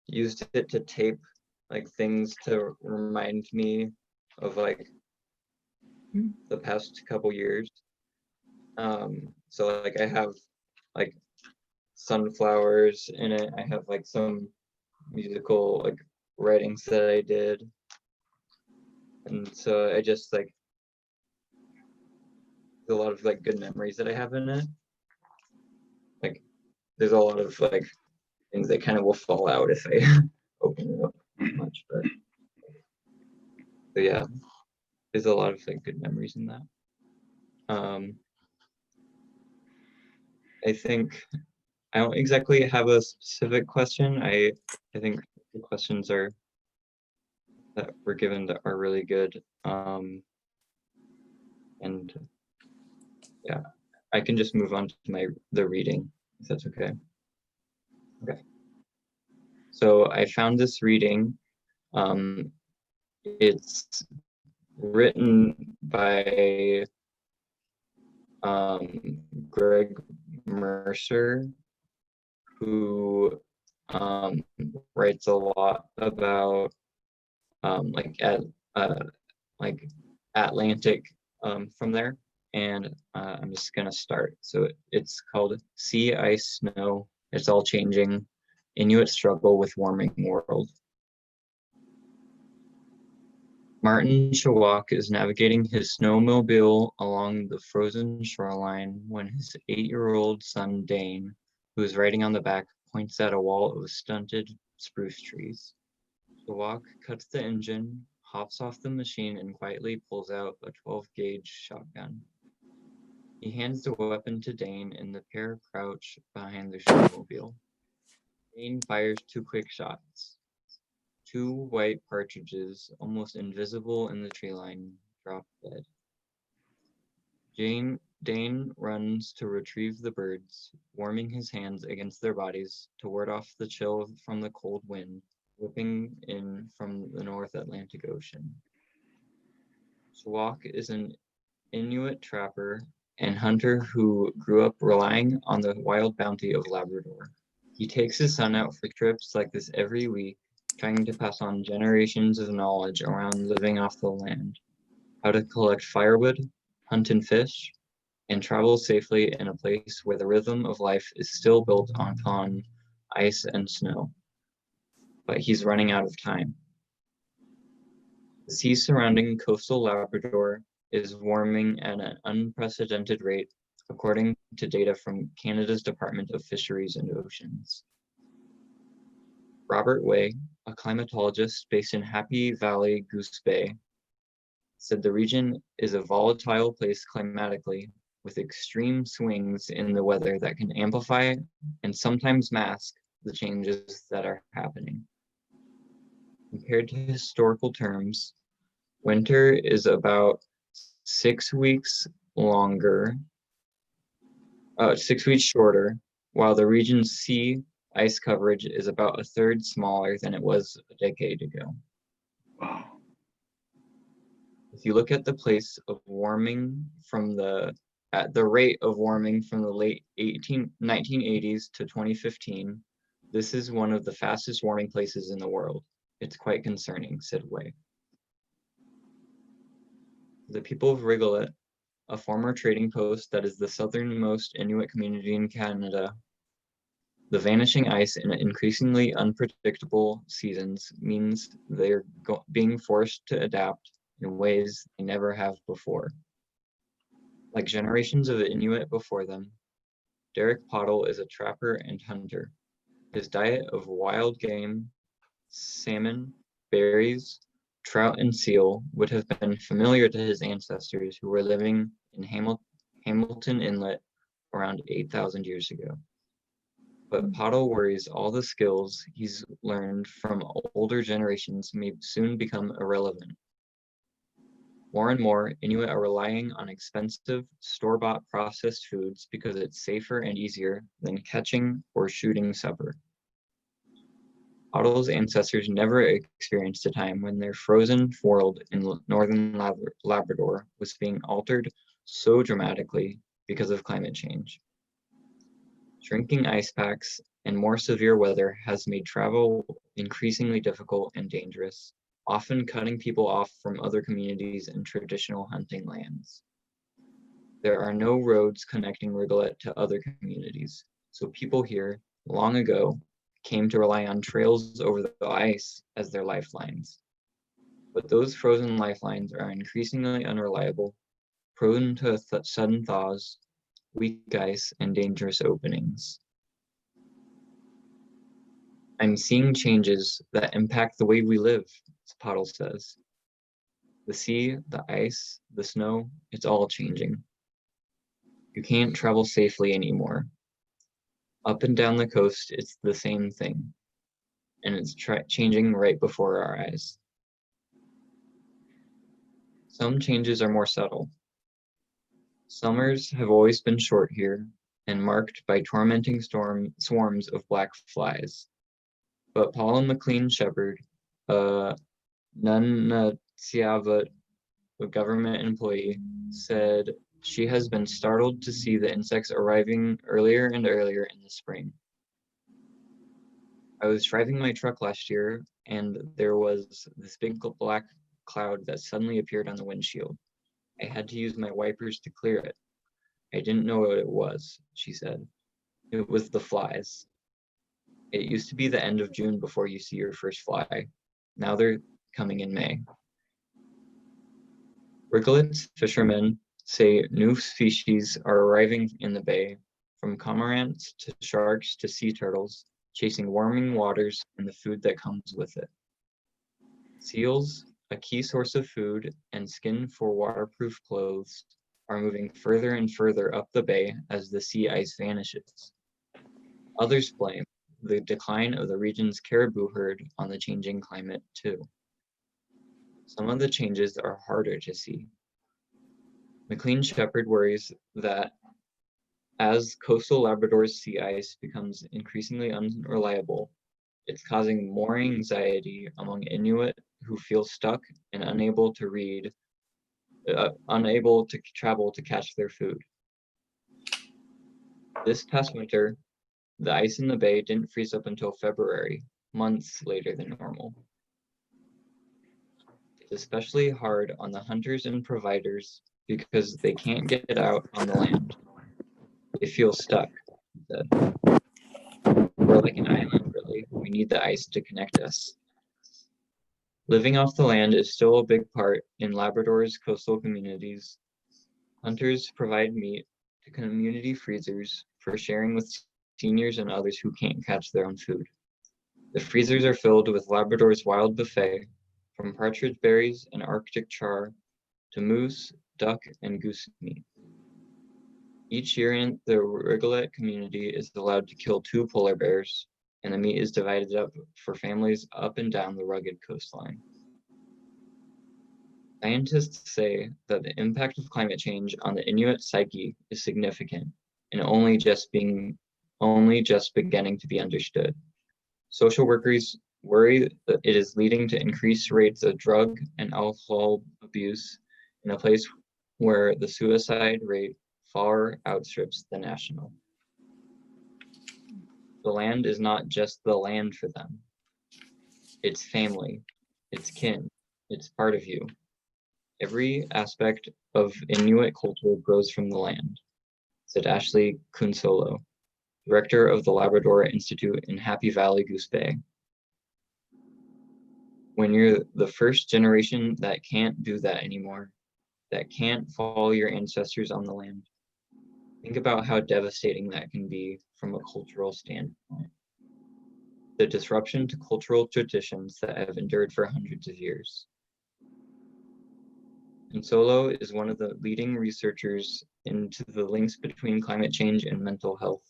used it to tape like things to remind me of like the past couple years. So like I have like sunflowers in it. I have like some musical like writings that I did, and so I just like there's a lot of like good memories that I have in it. Like there's a lot of like things that kind of will fall out if I open it up too much, but yeah, there's a lot of like good memories in that. I think I don't exactly have a specific question. I think the questions that were given that are really good. And yeah, I can just move on to the reading, if that's okay. Okay. So I found this reading. It's written by Greg Mercer, who writes a lot about like Atlantic from there. And I'm just gonna start. So it's called Sea, Ice, Snow, It's All Changing, Inuit Struggle with Warming World. Martin Chawak is navigating his snowmobile along the frozen shoreline when his 8-year-old son Dane, who is riding on the back, points at a wall of stunted spruce trees. Chawak cuts the engine, hops off the machine, and quietly pulls out a 12-gauge shotgun. He hands the weapon to Dane, and the pair crouch behind the snowmobile. Dane fires 2 quick shots. 2 white partridges, almost invisible in the tree line, drop dead. Dane runs to retrieve the birds, warming his hands against their bodies to ward off the chill from the cold wind whipping in from the North Atlantic Ocean. Chawak is an Inuit trapper and hunter who grew up relying on the wild bounty of Labrador. He takes his son out for trips like this every week, trying to pass on generations of knowledge around living off the land, how to collect firewood, hunt and fish, and travel safely in a place where the rhythm of life is still built upon ice and snow. But he's running out of time. The sea surrounding coastal Labrador is warming at an unprecedented rate, according to data from Canada's Department of Fisheries and Oceans. Robert Way, a climatologist based in Happy Valley, Goose Bay, said the region is a volatile place climatically, with extreme swings in the weather that can amplify and sometimes mask the changes that are happening. Compared to historical terms, winter is about 6 weeks longer, 6 weeks shorter, while the region's sea ice coverage is about a third smaller than it was a decade ago. Wow. If you look at the pace of warming from the rate of warming from the late 1980s to 2015, this is one of the fastest warming places in the world. It's quite concerning, said Way. The people of Rigolet, a former trading post that is the southernmost Inuit community in Canada, the vanishing ice and increasingly unpredictable seasons means they're being forced to adapt in ways they never have before. Like generations of Inuit before them, Derek Pottle is a trapper and hunter. His diet of wild game, salmon, berries, trout, and seal would have been familiar to his ancestors who were living in Hamilton Inlet around 8,000 years ago. But Pottle worries all the skills he's learned from older generations may soon become irrelevant. More and more, Inuit are relying on expensive, store-bought processed foods because it's safer and easier than catching or shooting supper. Pottle's ancestors never experienced a time when their frozen world in northern Labrador was being altered so dramatically because of climate change. Shrinking ice packs and more severe weather has made travel increasingly difficult and dangerous, often cutting people off from other communities and traditional hunting lands. There are no roads connecting Rigolet to other communities, so people here, long ago, came to rely on trails over the ice as their lifelines. But those frozen lifelines are increasingly unreliable, prone to sudden thaws, weak ice, and dangerous openings. I'm seeing changes that impact the way we live, Pottle says. The sea, the ice, the snow, it's all changing. You can't travel safely anymore. Up and down the coast, it's the same thing. And it's changing right before our eyes. Some changes are more subtle. Summers have always been short here and marked by tormenting swarms of black flies. But Paul and McLean Shepherd, Nunnatsiavut a government employee, said she has been startled to see the insects arriving earlier and earlier in the spring. I was driving my truck last year, and there was this big black cloud that suddenly appeared on the windshield. I had to use my wipers to clear it. I didn't know what it was, she said. It was the flies. It used to be the end of June before you see your first fly. Now they're coming in May. Rigolette's fishermen say new species are arriving in the bay, from cormorants to sharks to sea turtles, chasing warming waters and the food that comes with it. Seals, a key source of food and skin for waterproof clothes, are moving further and further up the bay as the sea ice vanishes. Others blame the decline of the region's caribou herd on the changing climate too. Some of the changes are harder to see. McLean Shepherd worries that as coastal Labrador's sea ice becomes increasingly unreliable, it's causing more anxiety among Inuit who feel stuck and unable to travel to catch their food. This past winter, the ice in the bay didn't freeze up until February, months later than normal. It's especially hard on the hunters and providers because they can't get out on the land. They feel stuck, he said. We're like an island, really. We need the ice to connect us. Living off the land is still a big part in Labrador's coastal communities. Hunters provide meat to community freezers for sharing with seniors and others who can't catch their own food. The freezers are filled with Labrador's wild buffet, from partridge berries and Arctic char to moose, duck, and goose meat. Each year, the Rigolette community is allowed to kill 2 polar bears, and the meat is divided up for families up and down the rugged coastline. Scientists say that the impact of climate change on the Inuit psyche is significant and only just beginning to be understood. Social workers worry that it is leading to increased rates of drug and alcohol abuse in a place where the suicide rate far outstrips the national. The land is not just the land for them. It's family, it's kin, it's part of you. Every aspect of Inuit culture grows from the land, said Ashley Kunsolo, director of the Labrador Institute in Happy Valley, Goose Bay. When you're the first generation that can't do that anymore, that can't follow your ancestors on the land, think about how devastating that can be from a cultural standpoint. The disruption to cultural traditions that have endured for hundreds of years. Kunsolo is one of the leading researchers into the links between climate change and mental health.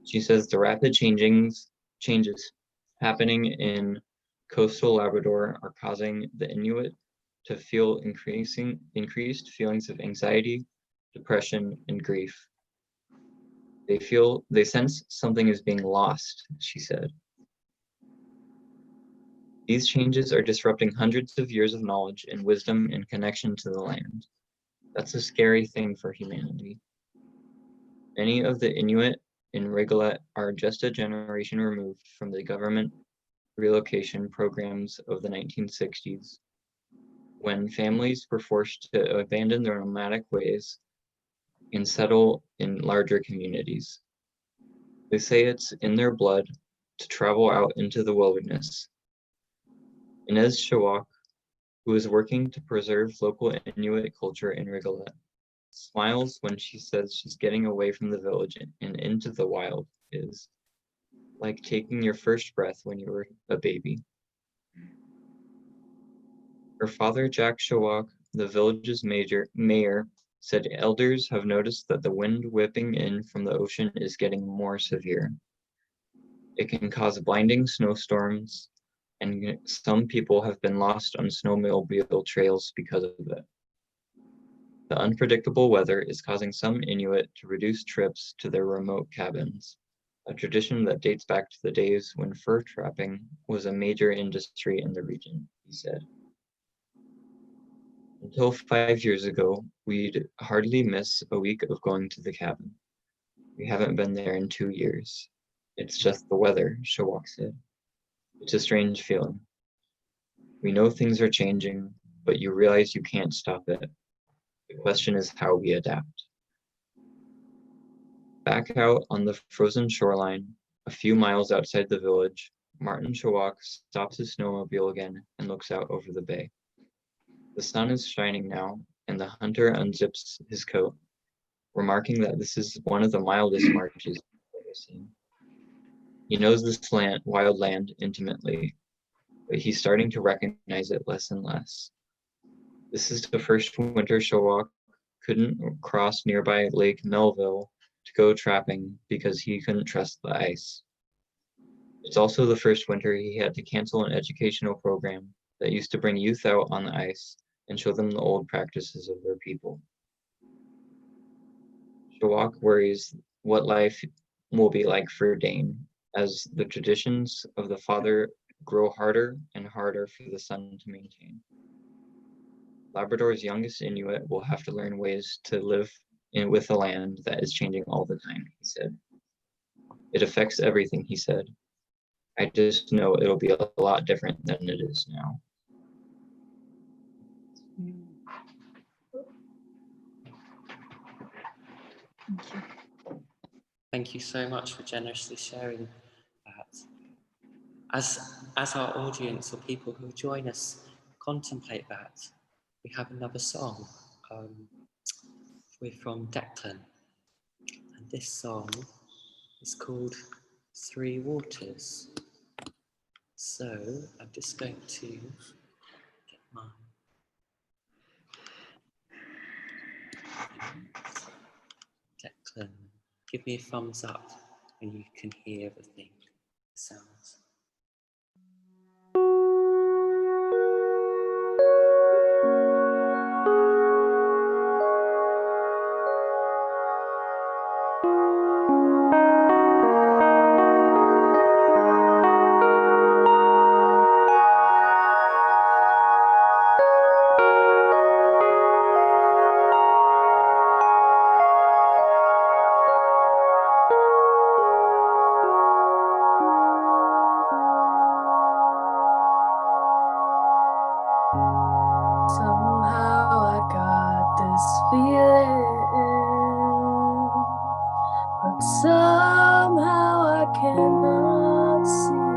She says the rapid changes happening in coastal Labrador are causing the Inuit to feel increased feelings of anxiety, depression, and grief. They sense something is being lost, she said. These changes are disrupting hundreds of years of knowledge and wisdom and connection to the land. That's a scary thing for humanity. Many of the Inuit in Rigolette are just a generation removed from the government relocation programs of the 1960s, when families were forced to abandon their nomadic ways and settle in larger communities. They say it's in their blood to travel out into the wilderness. Inez Shawak, who is working to preserve local Inuit culture in Rigolette, smiles when she says she's getting away from the village and into the wild is like taking your first breath when you were a baby. Her father, Jack Shawak, the village's mayor, said elders have noticed that the wind whipping in from the ocean is getting more severe. It can cause blinding snowstorms, and some people have been lost on snowmobile trails because of it. The unpredictable weather is causing some Inuit to reduce trips to their remote cabins, a tradition that dates back to the days when fur trapping was a major industry in the region, he said. Until 5 years ago, we'd hardly miss a week of going to the cabin. We haven't been there in 2 years. It's just the weather, Shawak said. It's a strange feeling. We know things are changing, but you realize you can't stop it. The question is how we adapt. Back out on the frozen shoreline, a few miles outside the village, Martin Shawak stops his snowmobile again and looks out over the bay. The sun is shining now, and the hunter unzips his coat, remarking that this is one of the mildest marches I've ever seen. He knows this wild land intimately, but he's starting to recognize it less and less. This is the first winter Shawak couldn't cross nearby Lake Melville to go trapping because he couldn't trust the ice. It's also the first winter he had to cancel an educational program that used to bring youth out on the ice and show them the old practices of their people. Shawak worries what life will be like for Dane as the traditions of the father grow harder and harder for the son to maintain. Labrador's youngest Inuit will have to learn ways to live with a land that is changing all the time, he said. It affects everything, he said. I just know it'll be a lot different than it is now. Thank you so much for generously sharing that. As our audience or people who join us contemplate that, we have another song from Declan. And this song is called Three Waters. So I'm just going to get mine. Declan, give me a thumbs up when you can hear everything. Sounds. Somehow I got this feeling, but somehow I cannot see.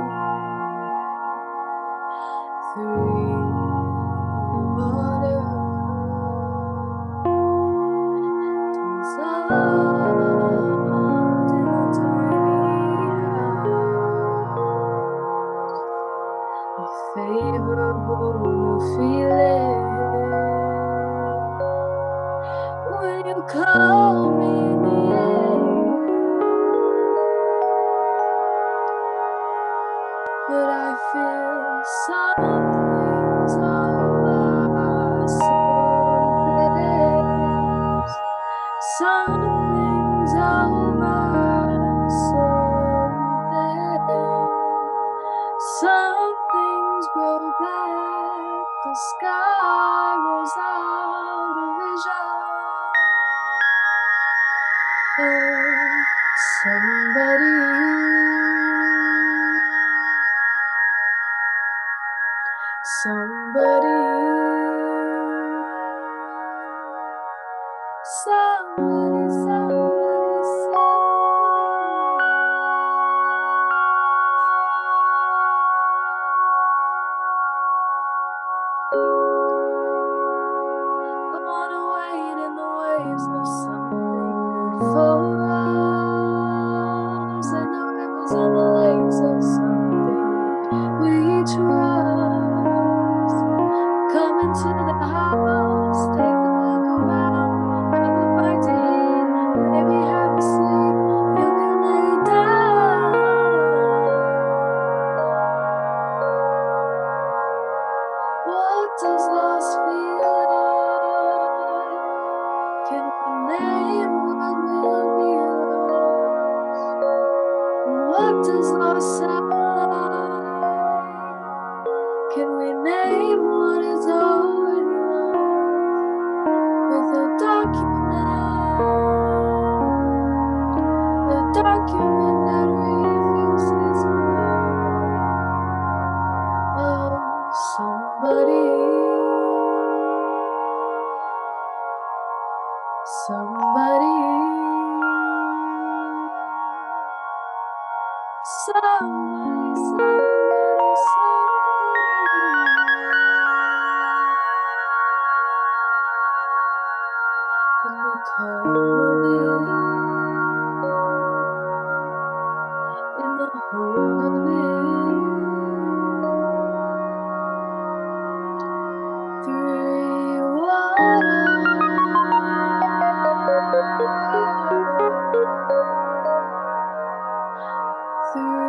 Three waters dissolved in a tiny house, a favorable new feeling. When you call me in the air, but I feel something's over, something's over, some things grow back, the sky rolls out of vision. Somebody, somebody, somebody, somebody, I wanna wade in the waves of something good for us, and the rivers and the lakes of something we trust. Come into the house, take a look around, have a bite to eat, maybe have a sleep. You can lay down. What does lost feel like? Can we name what will be lost? What does lost sound like? Can we name what is already lost? somebody, somebody, somebody, somebody, in the calm of it, in the whole of it, three water, three water, three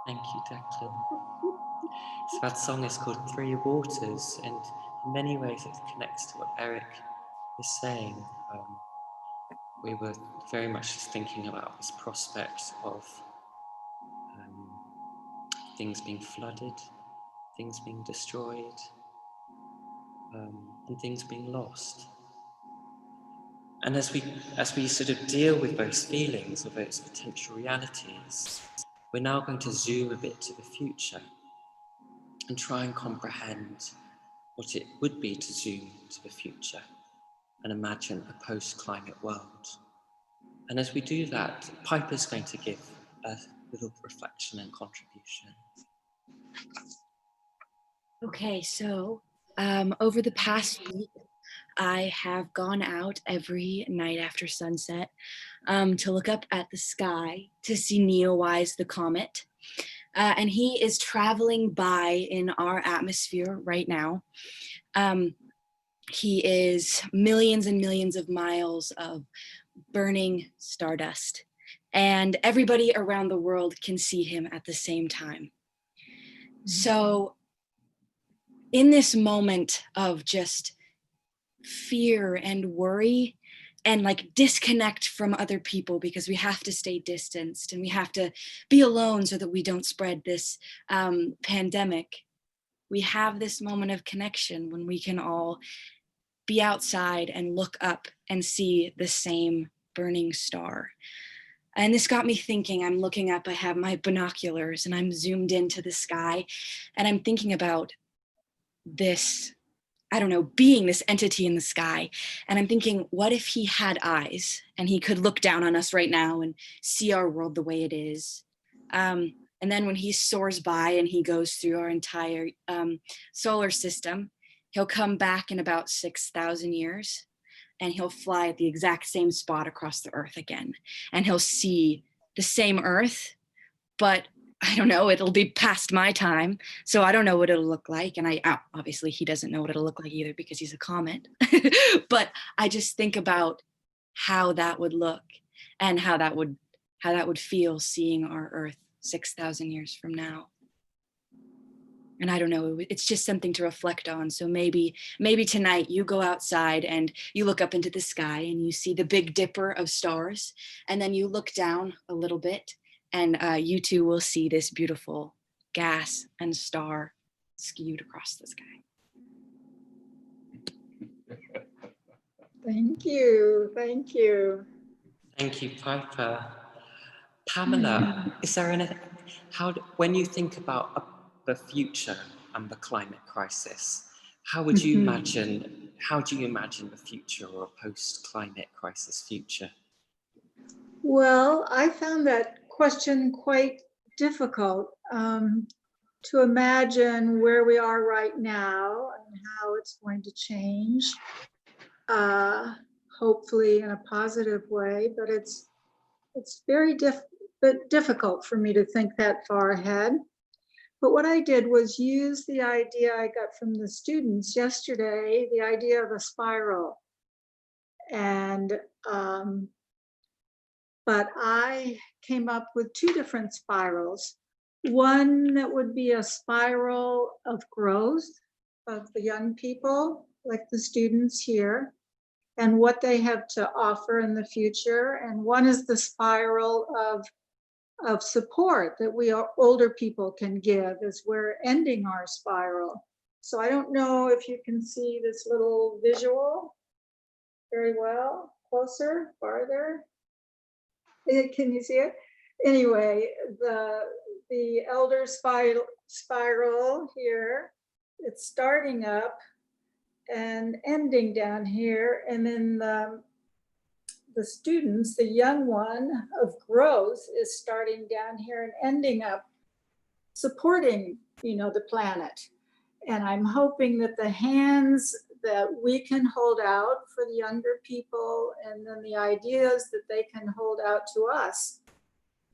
Thank you, Declan. So that song is called Three Waters, and in many ways it connects to what Eric is saying. We were very much just thinking about this prospect of things being flooded, things being destroyed, and things being lost. And as we sort of deal with those feelings or those potential realities, we're now going to zoom a bit to the future and try and comprehend what it would be to zoom to the future and imagine a post-climate world. And as we do that, Piper's going to give a little reflection and contribution. Okay, so over the past week, I have gone out every night after sunset to look up at the sky to see Neowise the comet. And he is traveling by in our atmosphere right now. He is millions and millions of miles of burning stardust, and everybody around the world can see him at the same time. So in this moment of just fear and worry and like disconnect from other people, because we have to stay distanced and we have to be alone so that we don't spread this pandemic, we have this moment of connection when we can all be outside and look up and see the same burning star. And this got me thinking. I'm looking up, I have my binoculars and I'm zoomed into the sky, and I'm thinking about this, I don't know, being, this entity in the sky. And I'm thinking, what if he had eyes and he could look down on us right now and see our world the way it is? And then when he soars by and he goes through our entire solar system, he'll come back in about 6,000 years and he'll fly at the exact same spot across the earth again. And he'll see the same earth, but I don't know, it'll be past my time. So I don't know what it'll look like. And obviously he doesn't know what it'll look like either because he's a comet. But I just think about how that would look and how that would feel seeing our earth 6,000 years from now. And I don't know, it's just something to reflect on. So maybe tonight you go outside and you look up into the sky and you see the Big Dipper of stars. And then you look down a little bit and you too will see this beautiful gas and star skewed across the sky. Thank you. Thank you. Thank you, Piper. Pamela, is there anything, when you think about the future and the climate crisis, how do you imagine the future or a post-climate crisis future? Well, I found that question quite difficult to imagine where we are right now and how it's going to change, hopefully in a positive way, but it's very difficult for me to think that far ahead. But what I did was use the idea I got from the students yesterday, the idea of a spiral. And but I came up with two different spirals. One that would be a spiral of growth of the young people, like the students here, and what they have to offer in the future. And one is the spiral of support that we older people can give as we're ending our spiral. So I don't know if you can see this little visual very well. Closer, farther. Can you see it? Anyway, the elder spiral here, it's starting up and ending down here, and then the students, the young one of growth, is starting down here and ending up supporting, the planet. And I'm hoping that the hands that we can hold out for the younger people, and then the ideas that they can hold out to us,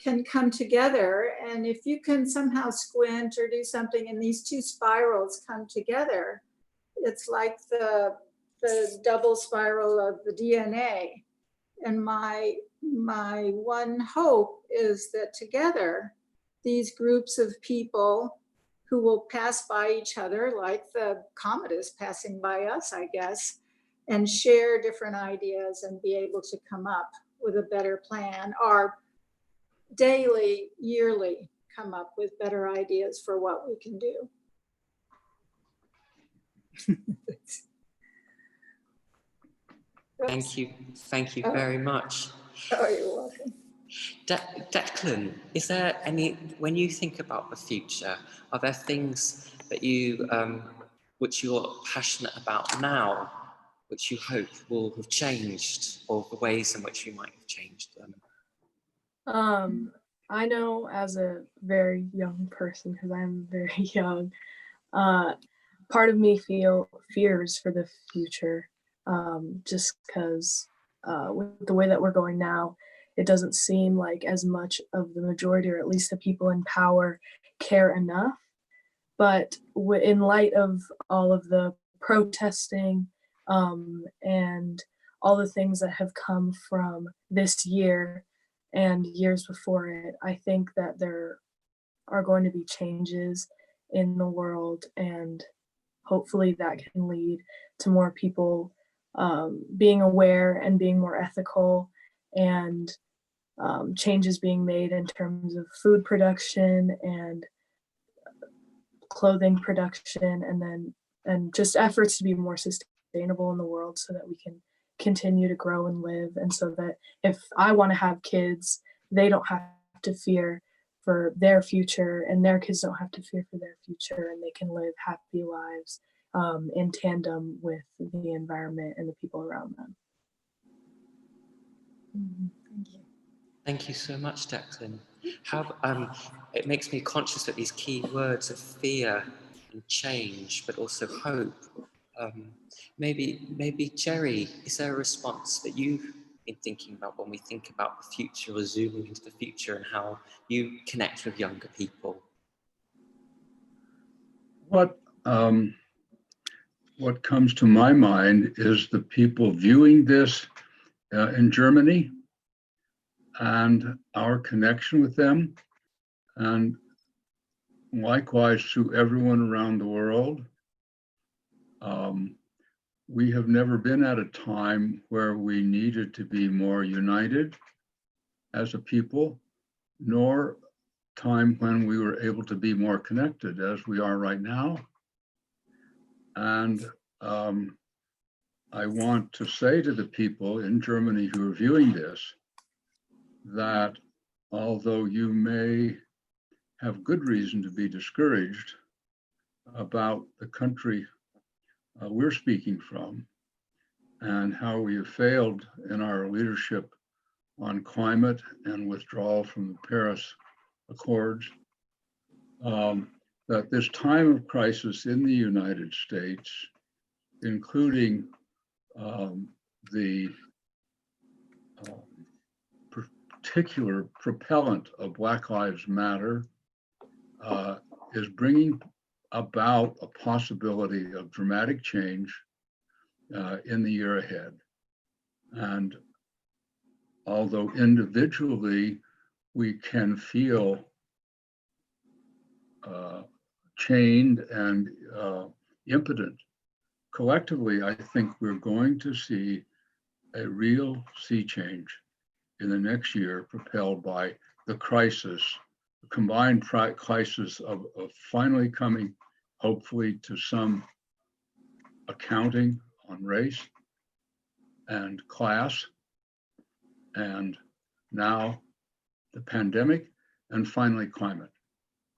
can come together. And if you can somehow squint or do something and these two spirals come together, it's like the double spiral of the DNA. And my one hope is that together, these groups of people who will pass by each other like the comet is passing by us, I guess, and share different ideas and be able to come up with a better plan, or daily, yearly, come up with better ideas for what we can do. Thank you very much. Oh, you're welcome. Declan, is there any, when you think about the future, are there things that you, which you're passionate about now, which you hope will have changed, or the ways in which you might have changed them? I know as a very young person, because I'm very young, part of me fears for the future, just because with the way that we're going now, it doesn't seem like as much of the majority, or at least the people in power, care enough. But in light of all of the protesting and all the things that have come from this year and years before it, I think that there are going to be changes in the world, and hopefully that can lead to more people being aware and being more ethical, and changes being made in terms of food production and clothing production, and just efforts to be more sustainable in the world so that we can continue to grow and live, and so that if I want to have kids, they don't have to fear for their future, and their kids don't have to fear for their future, and they can live happy lives in tandem with the environment and the people around them. Thank you. Thank you so much, Declan. It makes me conscious that these key words of fear and change, but also hope. Maybe Jerry, is there a response that you've been thinking about when we think about the future, or zooming into the future, and how you connect with younger people? What comes to my mind is the people viewing this in Germany, and our connection with them, and likewise to everyone around the world. We have never been at a time where we needed to be more united as a people, nor time when we were able to be more connected as we are right now. And I want to say to the people in Germany who are viewing this, that although you may have good reason to be discouraged about the country we're speaking from, and how we have failed in our leadership on climate and withdrawal from the Paris Accords, that this time of crisis in the United States, including the particular propellant of Black Lives Matter, is bringing about a possibility of dramatic change in the year ahead. And although individually we can feel chained and impotent, collectively, I think we're going to see a real sea change in the next year, propelled by the crisis, the combined crisis of finally coming, hopefully, to some accounting on race and class, and now the pandemic, and finally climate.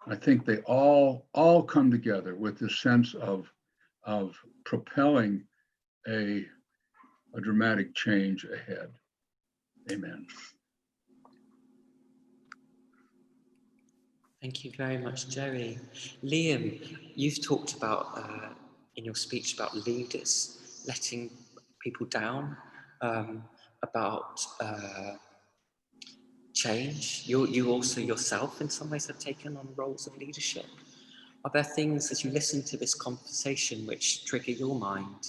I think they all come together with this sense of propelling a dramatic change ahead. Amen. Thank you very much, Jerry. Liam, you've talked about in your speech about leaders letting people down, about change. You also yourself in some ways have taken on roles of leadership. Are there things as you listen to this conversation which trigger your mind?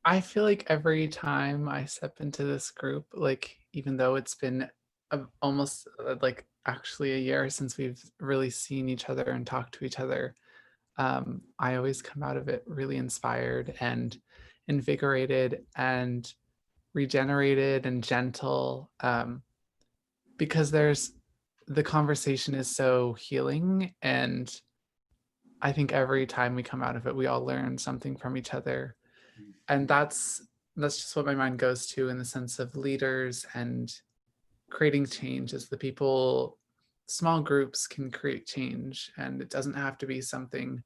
I feel like every time I step into this group, like even though it's been almost like actually a year since we've really seen each other and talked to each other, I always come out of it really inspired and invigorated and regenerated and gentle, because the conversation is so healing, and I think every time we come out of it, we all learn something from each other. And that's just what my mind goes to in the sense of leaders and creating change. As the people, small groups can create change, and it doesn't have to be something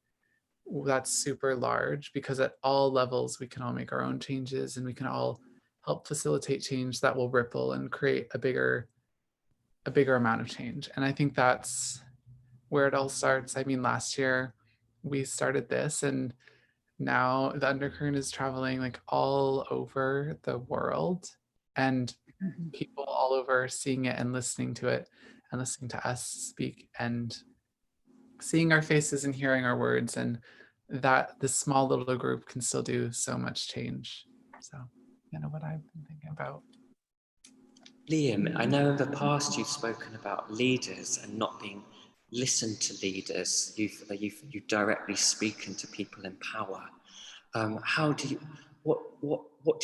that's super large, because at all levels we can all make our own changes, and we can all help facilitate change that will ripple and create a bigger amount of change. And I think that's where it all starts. I mean, last year we started this, and now the undercurrent is traveling like all over the world, and people all over seeing it and listening to it and listening to us speak and seeing our faces and hearing our words, and that this small little group can still do so much change. So, you know what I've been thinking about. Liam, I know in the past you've spoken about leaders and not being listened to leaders. You've directly spoken to people in power. How do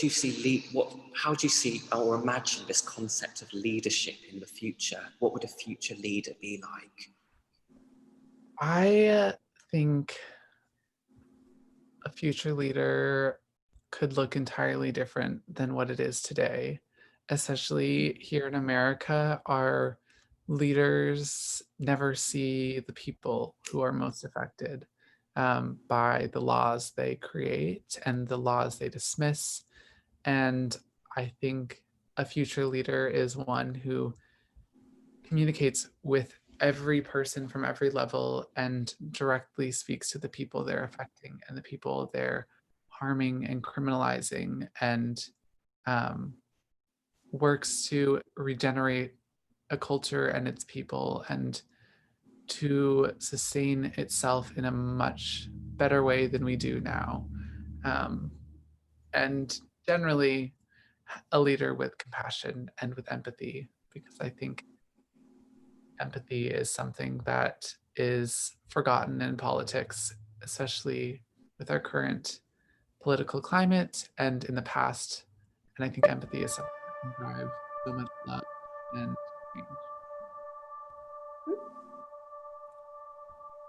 you see or imagine this concept of leadership in the future? What would a future leader be like? I think a future leader could look entirely different than what it is today. Especially here in America, our leaders never see the people who are most affected by the laws they create and the laws they dismiss. And I think a future leader is one who communicates with every person from every level and directly speaks to the people they're affecting and the people they're harming and criminalizing, and works to regenerate a culture and its people, and to sustain itself in a much better way than we do now. And generally, a leader with compassion and with empathy, because I think empathy is something that is forgotten in politics, especially with our current political climate and in the past. And I think empathy is something that can drive so much love and change.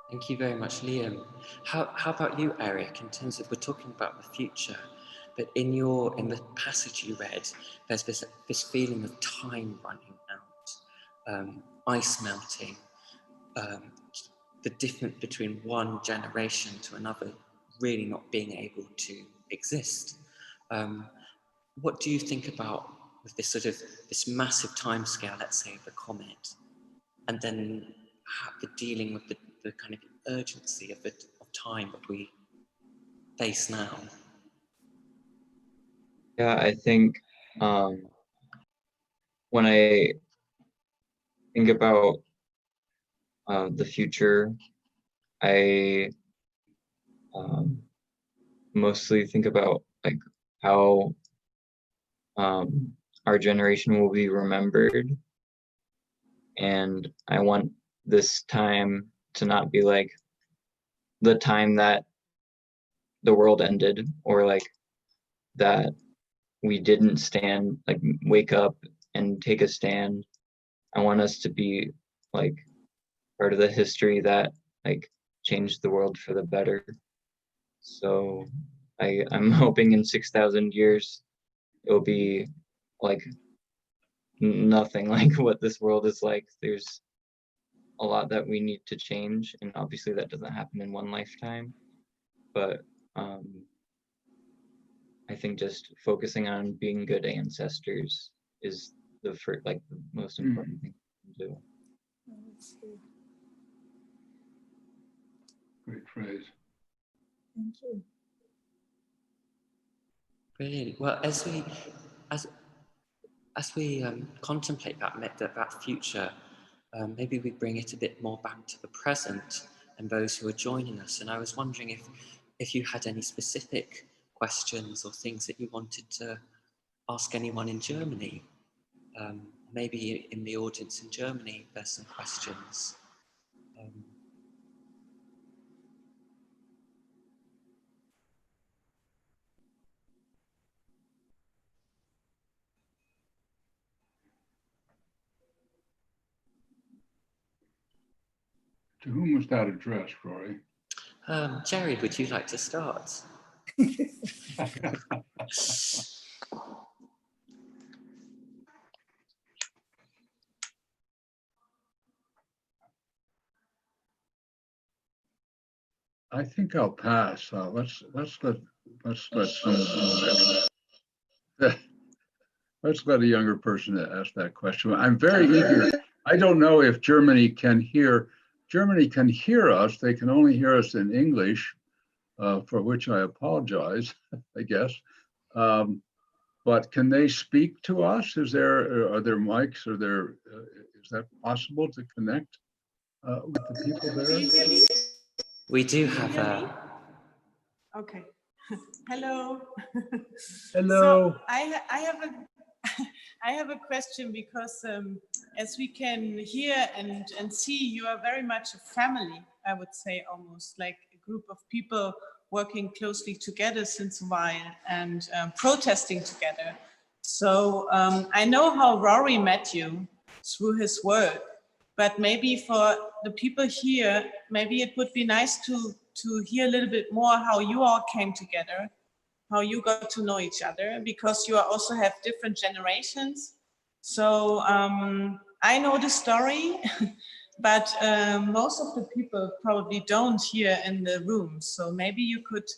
Thank you very much, Liam. How about you, Eric? In terms of, we're talking about the future, but in the passage you read, there's this feeling of time running out, ice melting, the difference between one generation to another really not being able to exist. What do you think about with this massive timescale, let's say, of the comet, and then the dealing with the kind of urgency of time that we face now? Yeah, I think when I think about the future, I mostly think about like how our generation will be remembered. And I want this time to not be like the time that the world ended, or like that we didn't stand, like wake up and take a stand. I want us to be like part of the history that like changed the world for the better. So I'm hoping in 6,000 years it'll be like nothing like what this world is like. There's a lot that we need to change, and obviously that doesn't happen in one lifetime, but I think just focusing on being good ancestors is the first, like the most important thing to do. Great phrase. Thank you. Brilliant. Well, as we contemplate that future, maybe we bring it a bit more back to the present and those who are joining us. And I was wondering if you had any specific questions or things that you wanted to ask anyone in Germany. Maybe in the audience in Germany, there's some questions. To whom was that addressed, Rory? Jerry, would you like to start? I think I'll pass. Let's let a younger person ask that question. I'm very eager. I don't know if Germany can hear us. They can only hear us in English, for which I apologize, I guess. But can they speak to us? Are there mics? Is that possible to connect with the people there? We do have a... Okay. Hello. Hello. So I have a question, because as we can hear and see, you are very much a family, I would say, almost like a group of people working closely together since a while and protesting together. So I know how Rory met you through his work, but maybe for the people here, maybe it would be nice to hear a little bit more how you all came together, how you got to know each other, because you also have different generations. So I know the story, but most of the people probably don't here in the room. So maybe you could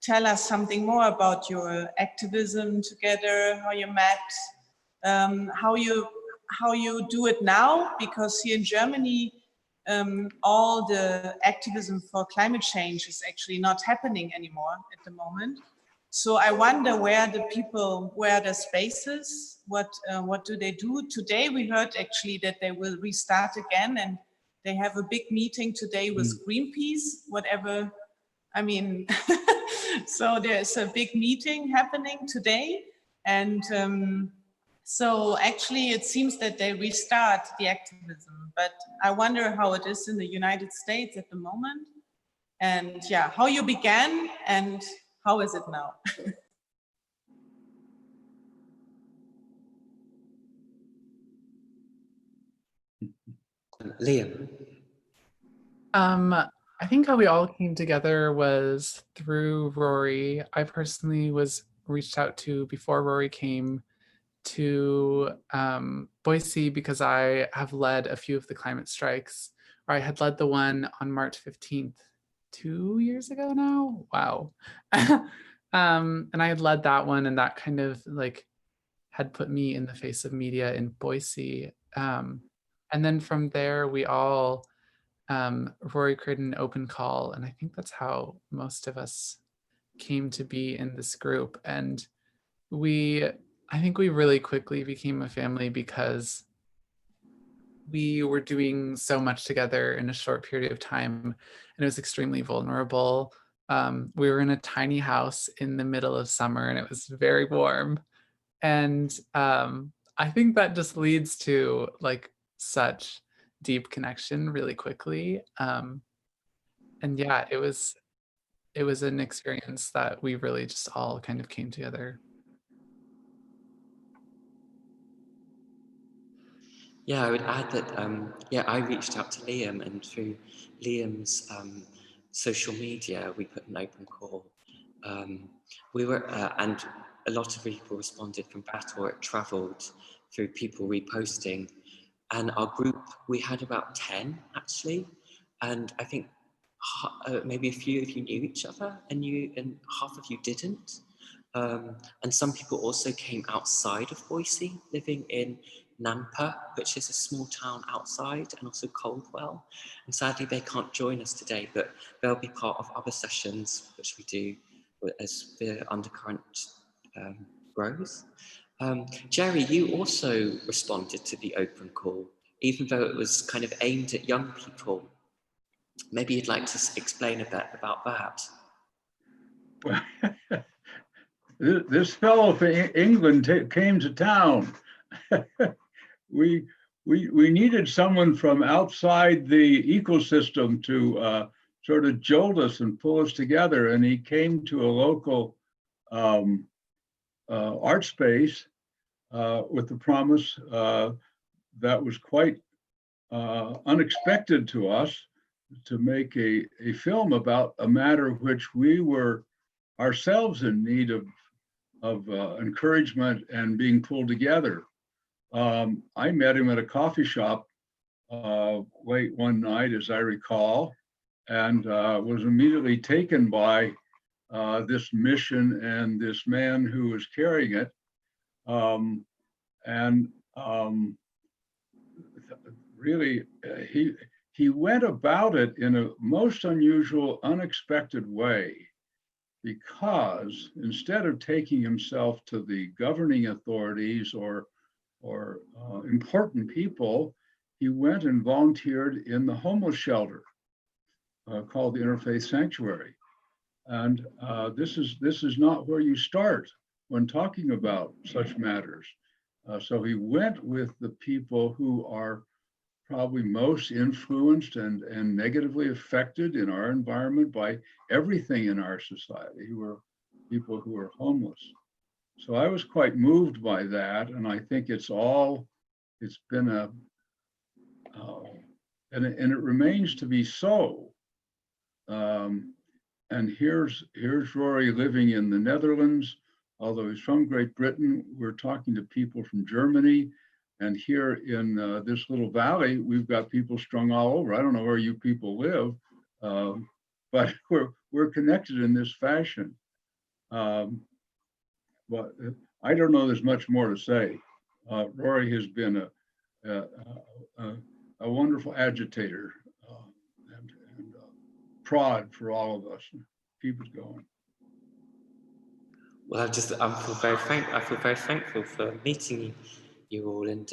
tell us something more about your activism together, how you met, how you do it now, because here in Germany, all the activism for climate change is actually not happening anymore at the moment. So I wonder where the spaces, what do they do? Today we heard actually that they will restart again, and they have a big meeting today with Greenpeace, whatever, I mean, so there's a big meeting happening today. And so actually it seems that they restart the activism, but I wonder how it is in the United States at the moment. And yeah, how you began and how is it now? Liam. I think how we all came together was through Rory. I personally was reached out to before Rory came to Boise, because I have led a few of the climate strikes, or I had led the one on March 15th, 2 years ago now. Wow. And I had led that one, and that kind of like had put me in the face of media in Boise. And then from there, we all, Rory created an open call, and I think that's how most of us came to be in this group. And I think we really quickly became a family, because we were doing so much together in a short period of time, and it was extremely vulnerable. We were in a tiny house in the middle of summer and it was very warm. And I think that just leads to like such deep connection really quickly. And yeah, it was an experience that we really just all kind of came together. Yeah, I would add that, yeah, I reached out to Liam, and through Liam's social media, we put an open call. We were, and a lot of people responded from that, or it traveled through people reposting. And our group, we had about 10 actually. And I think maybe a few of you knew each other and half of you didn't. And some people also came outside of Boise, living in Nampa, which is a small town outside, and also Coldwell. And sadly, they can't join us today, but they'll be part of other sessions which we do as the undercurrent grows. Jerry, you also responded to the open call, even though it was kind of aimed at young people. Maybe you'd like to explain a bit about that. This fellow from England came to town. We needed someone from outside the ecosystem to sort of jolt us and pull us together. And he came to a local art space with the promise that was quite unexpected to us, to make a film about a matter which we were ourselves in need of encouragement and being pulled together. I met him at a coffee shop late one night, as I recall, and was immediately taken by this mission and this man who was carrying it. Really, he went about it in a most unusual, unexpected way, because instead of taking himself to the governing authorities or important people, he went and volunteered in the homeless shelter called the Interfaith Sanctuary. And this is not where you start when talking about such matters. So he went with the people who are probably most influenced and negatively affected in our environment by everything in our society, who are people who are homeless. So I was quite moved by that, and I think it's been and it remains to be so. And here's Rory living in the Netherlands, although he's from Great Britain. We're talking to people from Germany. And here in this little valley, we've got people strung all over. I don't know where you people live, but we're connected in this fashion. But I don't know there's much more to say. Rory has been a wonderful agitator and prod for all of us. Keep us going. Well, I feel very thankful for meeting you all, and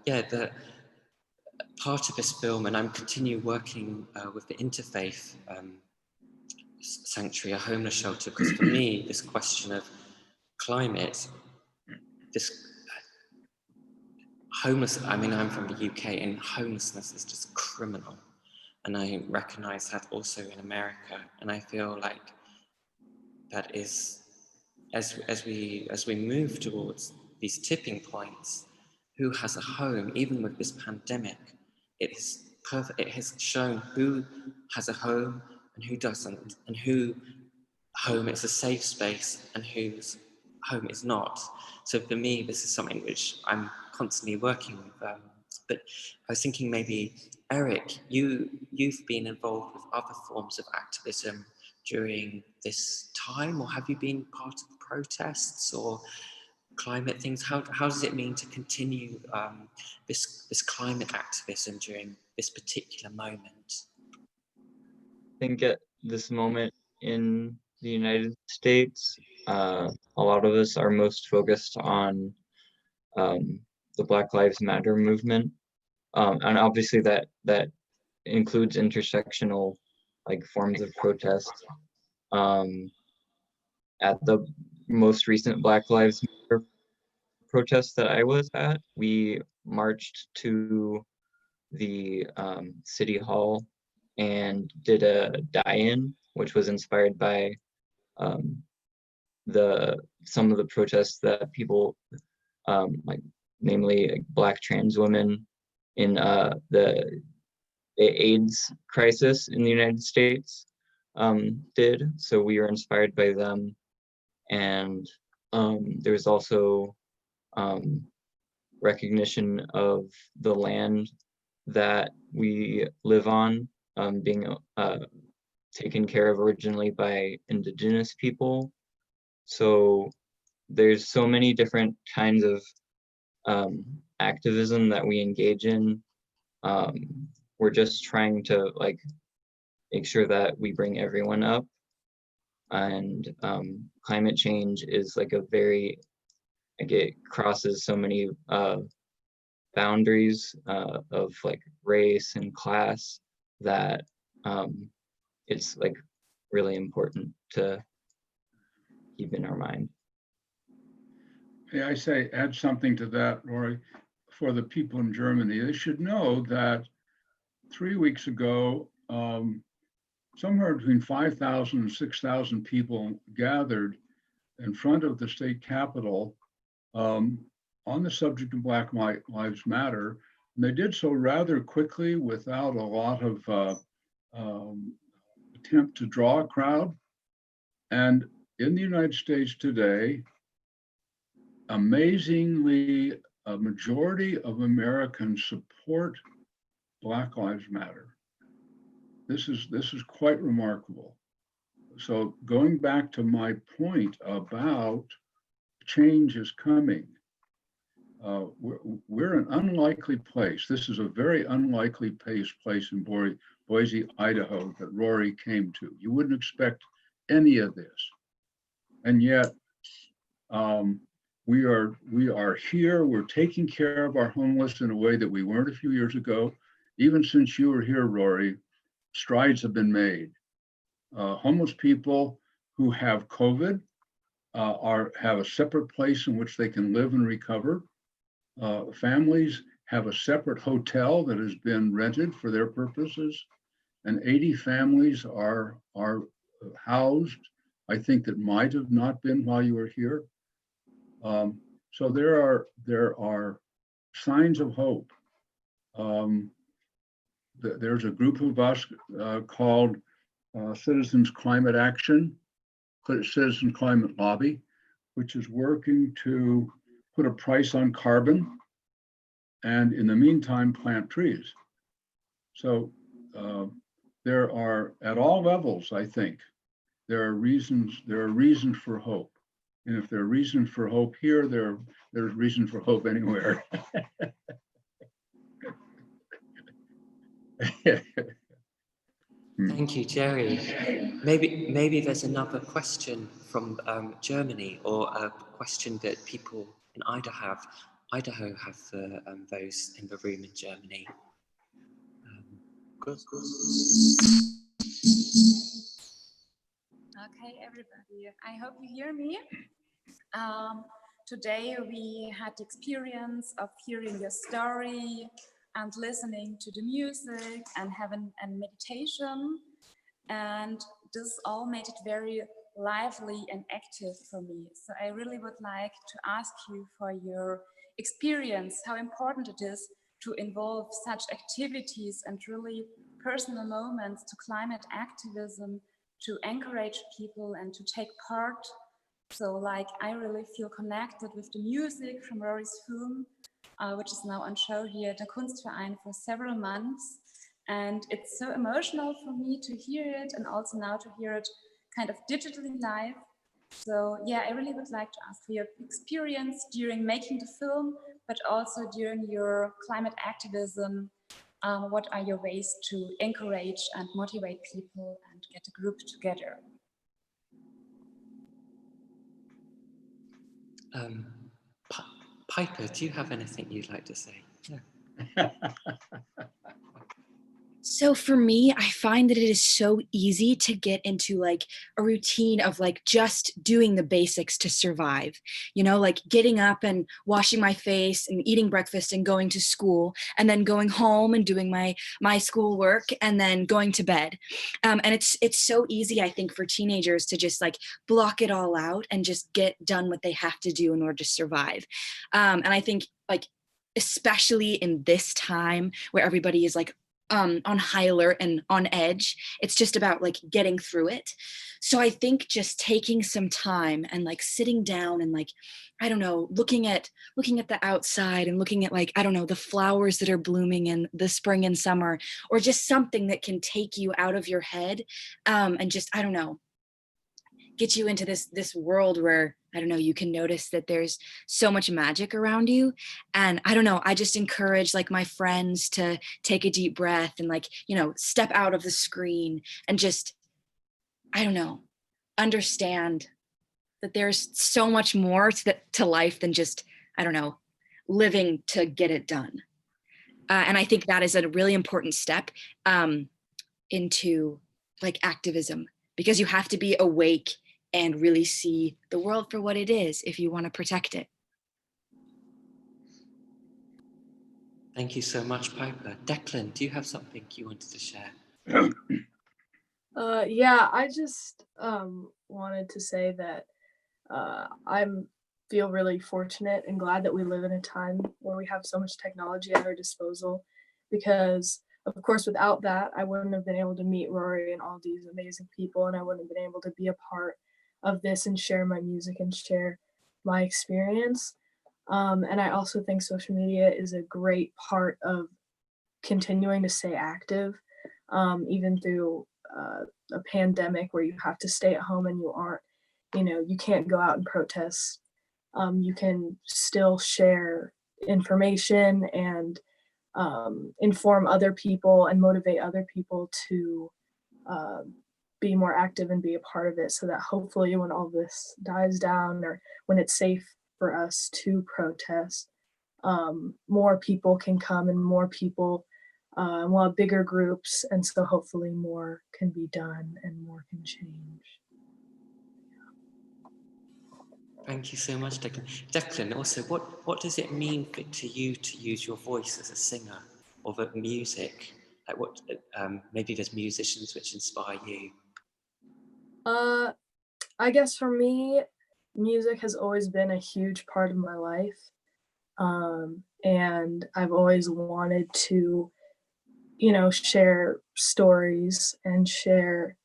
yeah, the part of this film, and I'm continuing working with the Interfaith Sanctuary, a homeless shelter, because for me, this question of climate, this I mean, I'm from the UK, and homelessness is just criminal, and I recognise that also in America, and I feel like that is, as we move towards these tipping points, who has a home, even with this pandemic, it is perfect. It has shown who has a home and who doesn't, and who home is a safe space and whose home is not. So for me, this is something which I'm constantly working with. But I was thinking maybe, Eric, you've been involved with other forms of activism during this time, or have you been part of protests or climate things? How does it mean to continue this climate activism during this particular moment? I think at this moment in the United States, a lot of us are most focused on the Black Lives Matter movement, and obviously that includes intersectional like forms of protest. at the most recent Black Lives Matter protest that I was at, we marched to the city hall and did a die-in, which was inspired by some of the protests that people, like namely like Black trans women in the AIDS crisis in the United States did. So we were inspired by them. And there's also recognition of the land that we live on being taken care of originally by indigenous people. So there's so many different kinds of activism that we engage in. We're just trying to like make sure that we bring everyone up. And climate change is like a very, like it crosses so many boundaries of like race and class that it's like really important to keep in our mind. May I say, add something to that, Rory? For the people in Germany, they should know that 3 weeks ago, somewhere between 5,000 and 6,000 people gathered in front of the state capitol on the subject of Black Lives Matter. And they did so rather quickly without a lot of attempt to draw a crowd. And in the United States today, amazingly, a majority of Americans support Black Lives Matter. This is quite remarkable. So going back to my point about change is coming, we're an unlikely place. This is a very unlikely place in Boise, Idaho that Rory came to. You wouldn't expect any of this. And yet, we are here, we're taking care of our homeless in a way that we weren't a few years ago. Even since you were here, Rory, strides have been made. Homeless people who have COVID have a separate place in which they can live and recover. Families have a separate hotel that has been rented for their purposes, and 80 families are housed. I think that might have not been while you were here. So there are signs of hope. There's a group of us called Citizens Climate Action, Citizens Climate Lobby, which is working to put a price on carbon and in the meantime plant trees. So there are, at all levels, I think, there are reasons for hope. And if there are reasons for hope here, there's reason for hope anywhere. Thank you, Jerry. Maybe there's another question from Germany, or a question that people in Idaho have for those in the room in Germany. Okay, everybody, I hope you hear me. Today we had the experience of hearing your story and listening to the music and having a meditation. And this all made it very lively and active for me. So I really would like to ask you for your experience, how important it is to involve such activities and really personal moments to climate activism, to encourage people and to take part. So like I really feel connected with the music from Rory's film, which is now on show here at the Kunstverein for several months. And it's so emotional for me to hear it, and also now to hear it kind of digitally live. So yeah, I really would like to ask for your experience during making the film, but also during your climate activism. What are your ways to encourage and motivate people and get a group together? Piper, do you have anything you'd like to say? Yeah. So for me, I find that it is so easy to get into like a routine of like just doing the basics to survive, you know, like getting up and washing my face and eating breakfast and going to school and then going home and doing my schoolwork and then going to bed. And it's so easy, I think, for teenagers to just like block it all out and just get done what they have to do in order to survive. And I think like, especially in this time where everybody is like on high alert and on edge, it's just about like getting through it. So I think just taking some time and like sitting down and like, I don't know, looking at the outside and looking at like, I don't know, the flowers that are blooming in the spring and summer, or just something that can take you out of your head, and just, I don't know, get you into this world where, I don't know, you can notice that there's so much magic around you. And I don't know, I just encourage like my friends to take a deep breath and like, you know, step out of the screen and just, I don't know, understand that there's so much more to life than just, I don't know, living to get it done. And I think that is a really important step into like activism, because you have to be awake and really see the world for what it is if you want to protect it. Thank you so much, Piper. Declan, do you have something you wanted to share? Yeah, I just wanted to say that I feel really fortunate and glad that we live in a time where we have so much technology at our disposal, because of course without that I wouldn't have been able to meet Rory and all these amazing people, and I wouldn't have been able to be a part of this and share my music and share my experience. And I also think social media is a great part of continuing to stay active, even through a pandemic where you have to stay at home and you aren't, you know, you can't go out and protest. You can still share information and inform other people and motivate other people to be more active and be a part of it, so that hopefully when all this dies down, or when it's safe for us to protest, more people can come and more people we'll have bigger groups, and so hopefully more can be done and more can change. Thank you so much, Declan. Declan, also, what does it mean to you to use your voice as a singer, or the music? Like what, maybe there's musicians which inspire you? I guess for me, music has always been a huge part of my life. And I've always wanted to, you know, share stories and share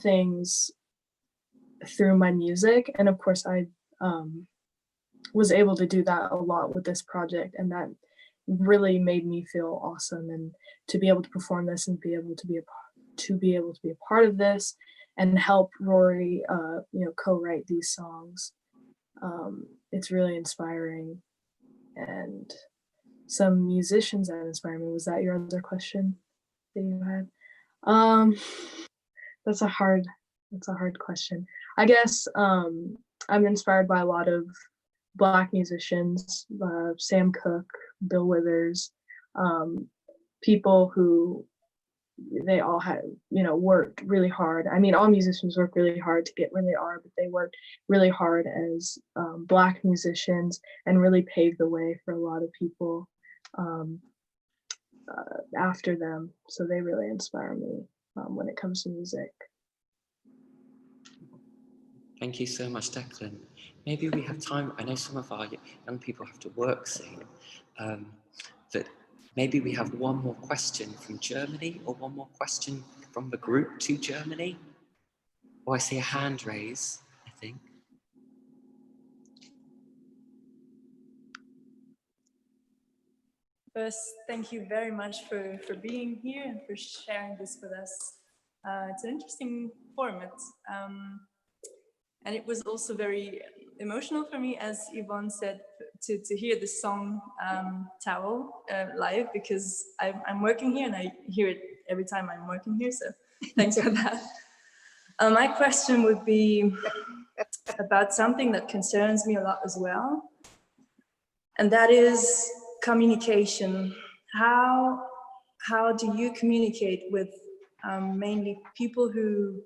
things through my music. And of course I was able to do that a lot with this project, and that really made me feel awesome. And to be able to perform this and be able to be a part of this and help Rory, you know, co-write these songs, it's really inspiring. And some musicians that inspire me. Was that your other question that you had? That's a hard question. I guess I'm inspired by a lot of Black musicians, Sam Cooke, Bill Withers, people who they all had, you know, worked really hard. I mean, all musicians work really hard to get where they are, but they worked really hard as Black musicians and really paved the way for a lot of people after them. So they really inspire me when it comes to music. Thank you so much, Declan. Maybe we have time. I know some of our young people have to work soon. That maybe we have one more question from Germany, or one more question from the group to Germany. Oh, I see a hand raise, I think. First, thank you very much for being here and for sharing this with us. It's an interesting format. And it was also very emotional for me, as Yvonne said, to hear the song Towel live, because I'm working here and I hear it every time I'm working here, so thanks for that. My question would be about something that concerns me a lot as well, and that is communication. How how do you communicate with mainly people who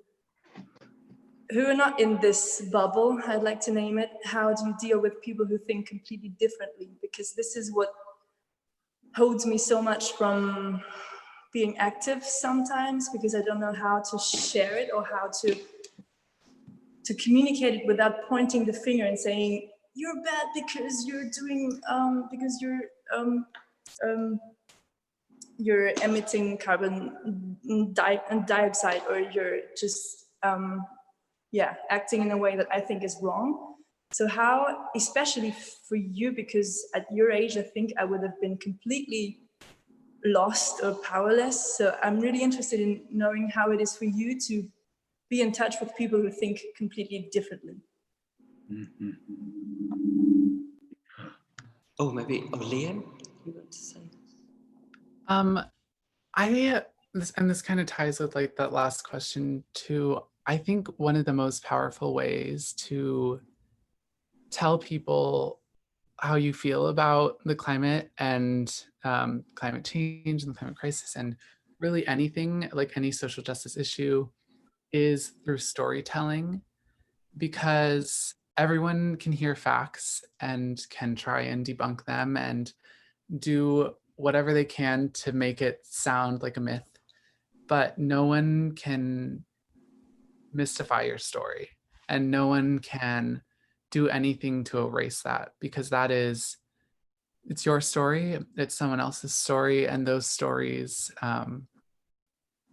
are not in this bubble, I'd like to name it? How do you deal with people who think completely differently? Because this is what holds me so much from being active sometimes, because I don't know how to share it or how to communicate it without pointing the finger and saying, you're bad because you're doing, because you're emitting carbon dioxide, or you're just, acting in a way that I think is wrong. So how, especially for you, because at your age, I think I would have been completely lost or powerless. So I'm really interested in knowing how it is for you to be in touch with people who think completely differently. Mhm. Liam, you want to say? This kind of ties with like that last question too. I think one of the most powerful ways to tell people how you feel about the climate and climate change and the climate crisis and really anything, like any social justice issue, is through storytelling, because everyone can hear facts and can try and debunk them and do whatever they can to make it sound like a myth, but no one can mystify your story and no one can do anything to erase that, because it's your story, it's someone else's story, and those stories,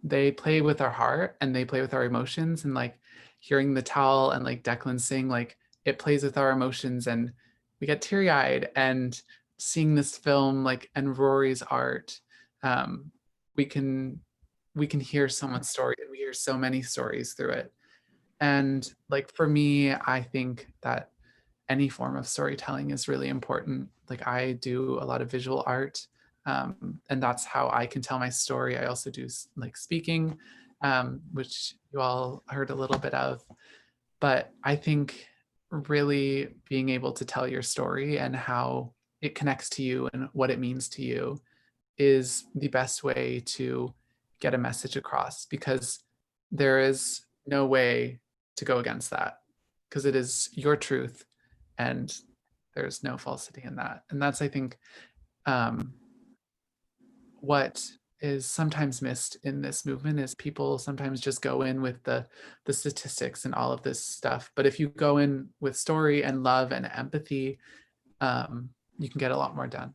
they play with our heart and they play with our emotions. And like hearing the towel and like Declan sing, like it plays with our emotions and we get teary-eyed. And seeing this film, like, and Rory's art, we can hear someone's story, and we hear so many stories through it. And like for me, I think that any form of storytelling is really important. Like I do a lot of visual art, and that's how I can tell my story. I also do like speaking, which you all heard a little bit of. But I think really being able to tell your story and how it connects to you and what it means to you is the best way to get a message across, because there is no way to go against that, because it is your truth and there's no falsity in that. And that's, I think, what is sometimes missed in this movement is people sometimes just go in with the statistics and all of this stuff. But if you go in with story and love and empathy, you can get a lot more done.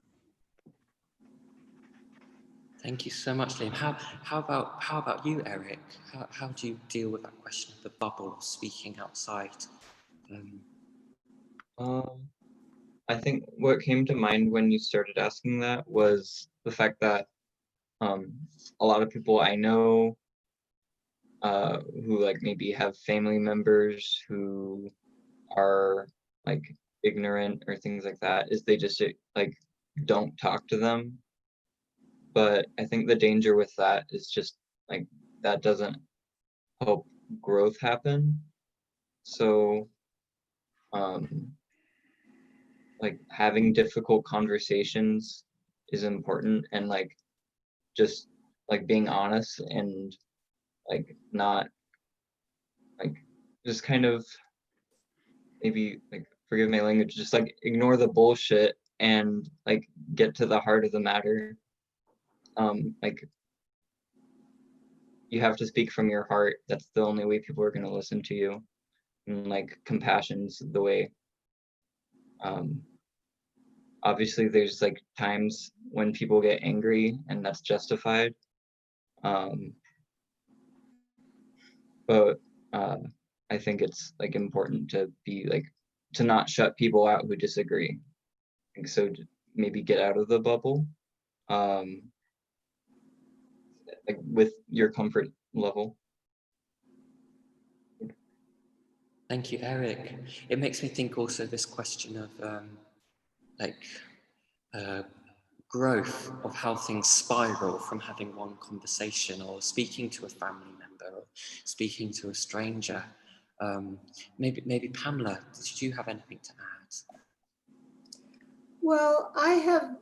Thank you so much, Liam. How about you, Eric? How do you deal with that question of the bubble, speaking outside? I think what came to mind when you started asking that was the fact that a lot of people I know who like maybe have family members who are like ignorant or things like that, is they just like don't talk to them. But I think the danger with that is just like that doesn't help growth happen. So like having difficult conversations is important, and like just like being honest and like not like just kind of maybe like, forgive my language, just like ignore the bullshit and like get to the heart of the matter. Like you have to speak from your heart. That's the only way people are going to listen to you. And like compassion's the way. Obviously there's like times when people get angry and that's justified. But I think it's like important to be like, to not shut people out who disagree. And so maybe get out of the bubble, like with your comfort level. Thank you, Eric. It makes me think also this question of growth, of how things spiral from having one conversation or speaking to a family member or speaking to a stranger. Maybe Pamela, did you have anything to add? Well, I have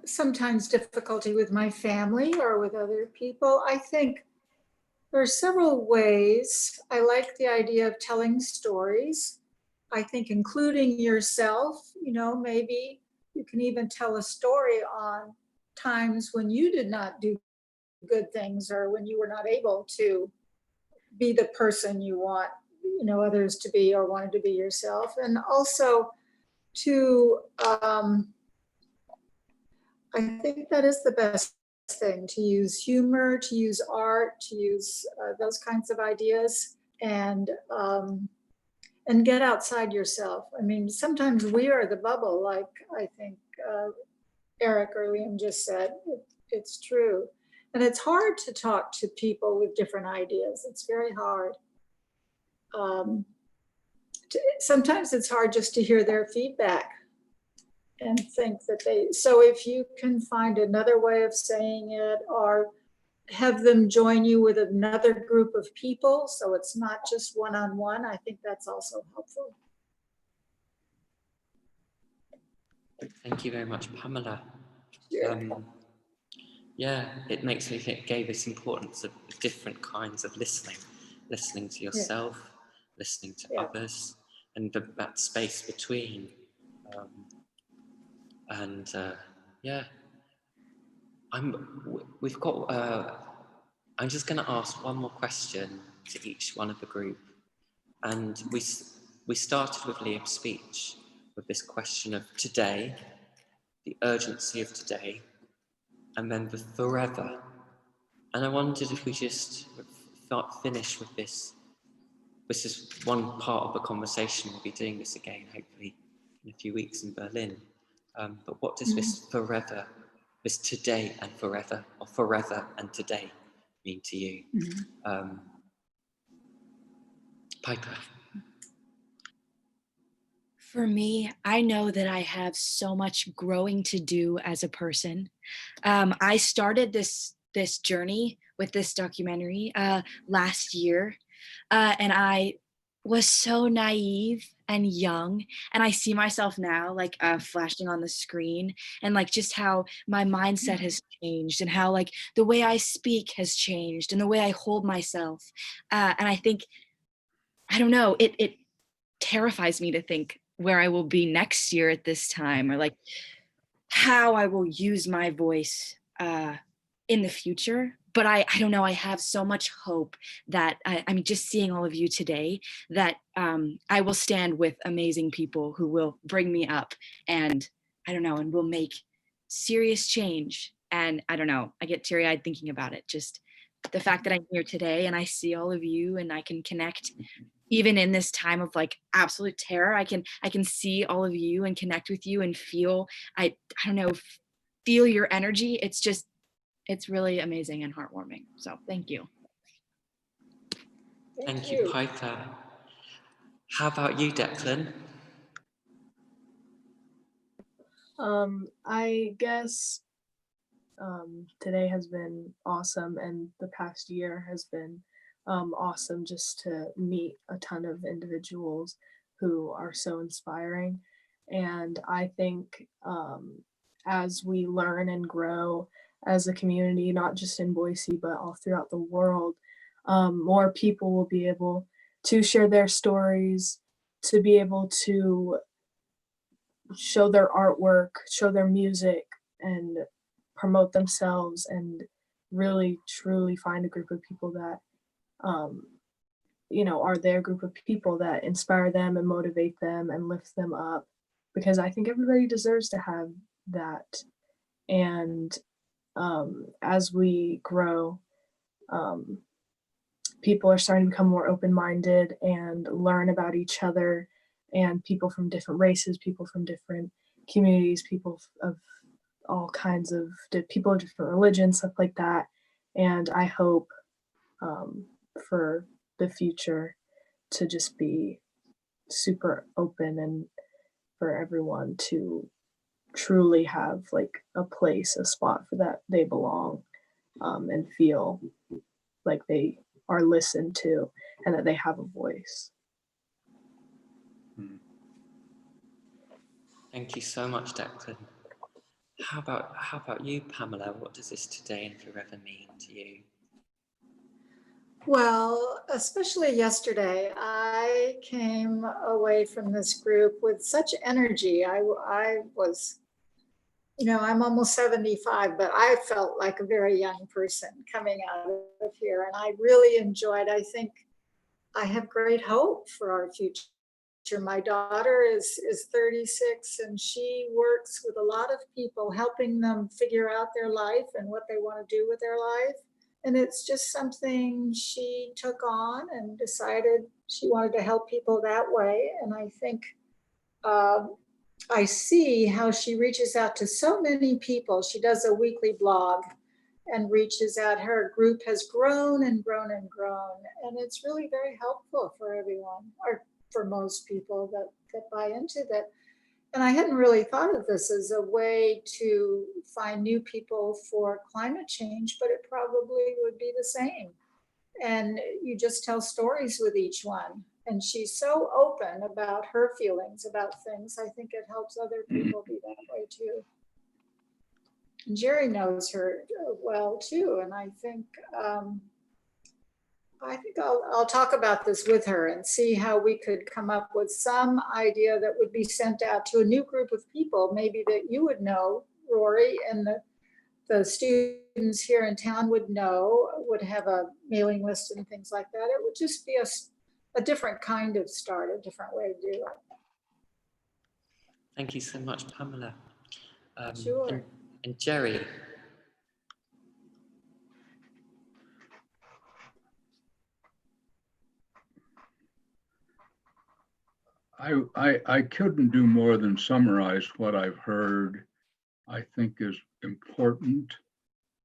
sometimes difficulty with my family or with other people. I think there are several ways. I like the idea of telling stories. I think including yourself, maybe you can even tell a story on times when you did not do good things or when you were not able to be the person you want, others to be or wanted to be yourself. And also to, I think that is the best thing, to use humor, to use art, to use those kinds of ideas, and get outside yourself. I mean, sometimes we are the bubble, like I think Eric or Liam just said. It's true. And it's hard to talk to people with different ideas. It's very hard. Sometimes it's hard just to hear their feedback and think that so if you can find another way of saying it, or have them join you with another group of people, so it's not just one-on-one, I think that's also helpful. Thank you very much, Pamela. Sure. Yeah, it makes me think, gave us importance of different kinds of listening to yourself, listening to others, and that space between. I'm just going to ask one more question to each one of the group. And we started with Liam's speech with this question of today, the urgency of today, and then the forever. And I wondered if we just finish with this. This is one part of the conversation. We'll be doing this again, hopefully, in a few weeks in Berlin. But what does this forever, this today and forever, or forever and today mean to you? Piper. For me, I know that I have so much growing to do as a person. I started this journey with this documentary last year, and I was so naive and young, and I see myself now like flashing on the screen, and like just how my mindset has changed, and how like the way I speak has changed, and the way I hold myself. And I think, I don't know, it terrifies me to think where I will be next year at this time, or like how I will use my voice in the future. But I don't know, I have so much hope that I'm just seeing all of you today, that I will stand with amazing people who will bring me up, and I don't know, and will make serious change. And I don't know, I get teary-eyed thinking about it. Just the fact that I'm here today and I see all of you and I can connect, even in this time of like absolute terror, I can see all of you and connect with you and feel, I don't know, feel your energy. It's really amazing and heartwarming. So thank you. Thank you, Piper. How about you, Declan? I guess today has been awesome, and the past year has been awesome, just to meet a ton of individuals who are so inspiring. And I think as we learn and grow as a community, not just in Boise, but all throughout the world, more people will be able to share their stories, to be able to show their artwork, show their music, and promote themselves, and really truly find a group of people that are their group of people that inspire them and motivate them and lift them up, because I think everybody deserves to have that. And as we grow, people are starting to become more open-minded and learn about each other, and people from different races, people from different communities, people of all kinds of people of different religions, stuff like that. And I hope for the future to just be super open, and for everyone to truly have like a place, a spot for that they belong, and feel like they are listened to and that they have a voice. Thank you so much, Declan. How about you, Pamela? What does this today and forever mean to you? Well, especially yesterday, I came away from this group with such energy. I was, I'm almost 75, but I felt like a very young person coming out of here. And I really enjoyed, I think I have great hope for our future. My daughter is 36 and she works with a lot of people, helping them figure out their life and what they want to do with their life. And it's just something she took on and decided she wanted to help people that way. And I think I see how she reaches out to so many people. She does a weekly blog and reaches out. Her group has grown and grown and grown. And it's really very helpful for everyone, or for most people that buy into that. And I hadn't really thought of this as a way to find new people for climate change, but it probably would be the same. And you just tell stories with each one. And she's so open about her feelings about things. I think it helps other people be that way too. And Jerry knows her well too. And I think I'll talk about this with her and see how we could come up with some idea that would be sent out to a new group of people, maybe that you would know, Rory, and the students here in town would know, would have a mailing list and things like that. It would just be a different kind of start, a different way to do it. Thank you so much, Pamela. Sure. And Jerry. I couldn't do more than summarize what I've heard. I think is important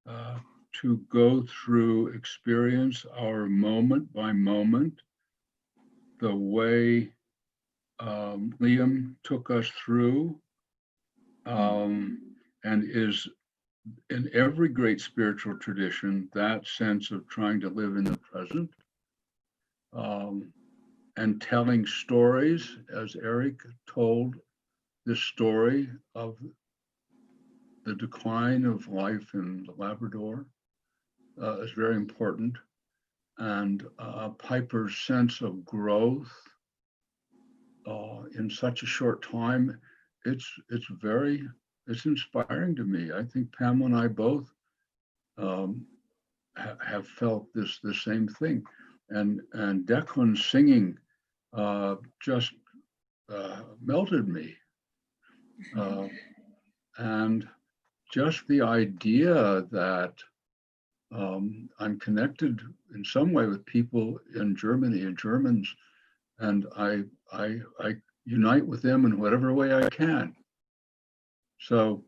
to go through, experience our moment by moment, the way Liam took us through, and is in every great spiritual tradition, that sense of trying to live in the present. And telling stories, as Eric told this story of the decline of life in Labrador, is very important. And Piper's sense of growth in such a short time, it's inspiring to me. I think Pam and I both have felt the same thing. And Declan singing just melted me. And just the idea that I'm connected in some way with people in Germany and Germans, and I unite with them in whatever way I can. So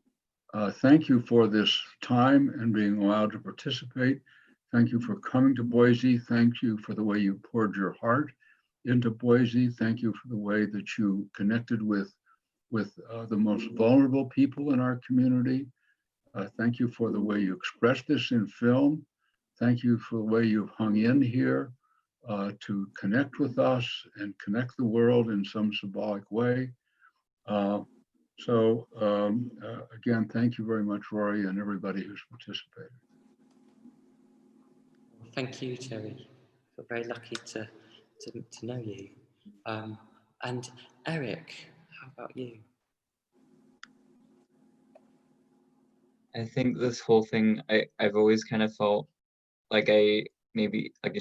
thank you for this time and being allowed to participate. Thank you for coming to Boise. Thank you for the way you poured your heart into Boise. Thank you for the way that you connected with the most vulnerable people in our community. Thank you for the way you expressed this in film. Thank you for the way you've hung in here to connect with us and connect the world in some symbolic way. Again, thank you very much, Rory, and everybody who's participated. Thank you, Jerry. We're very lucky to know you. And Eric, how about you? I think this whole thing, I've always kind of felt like I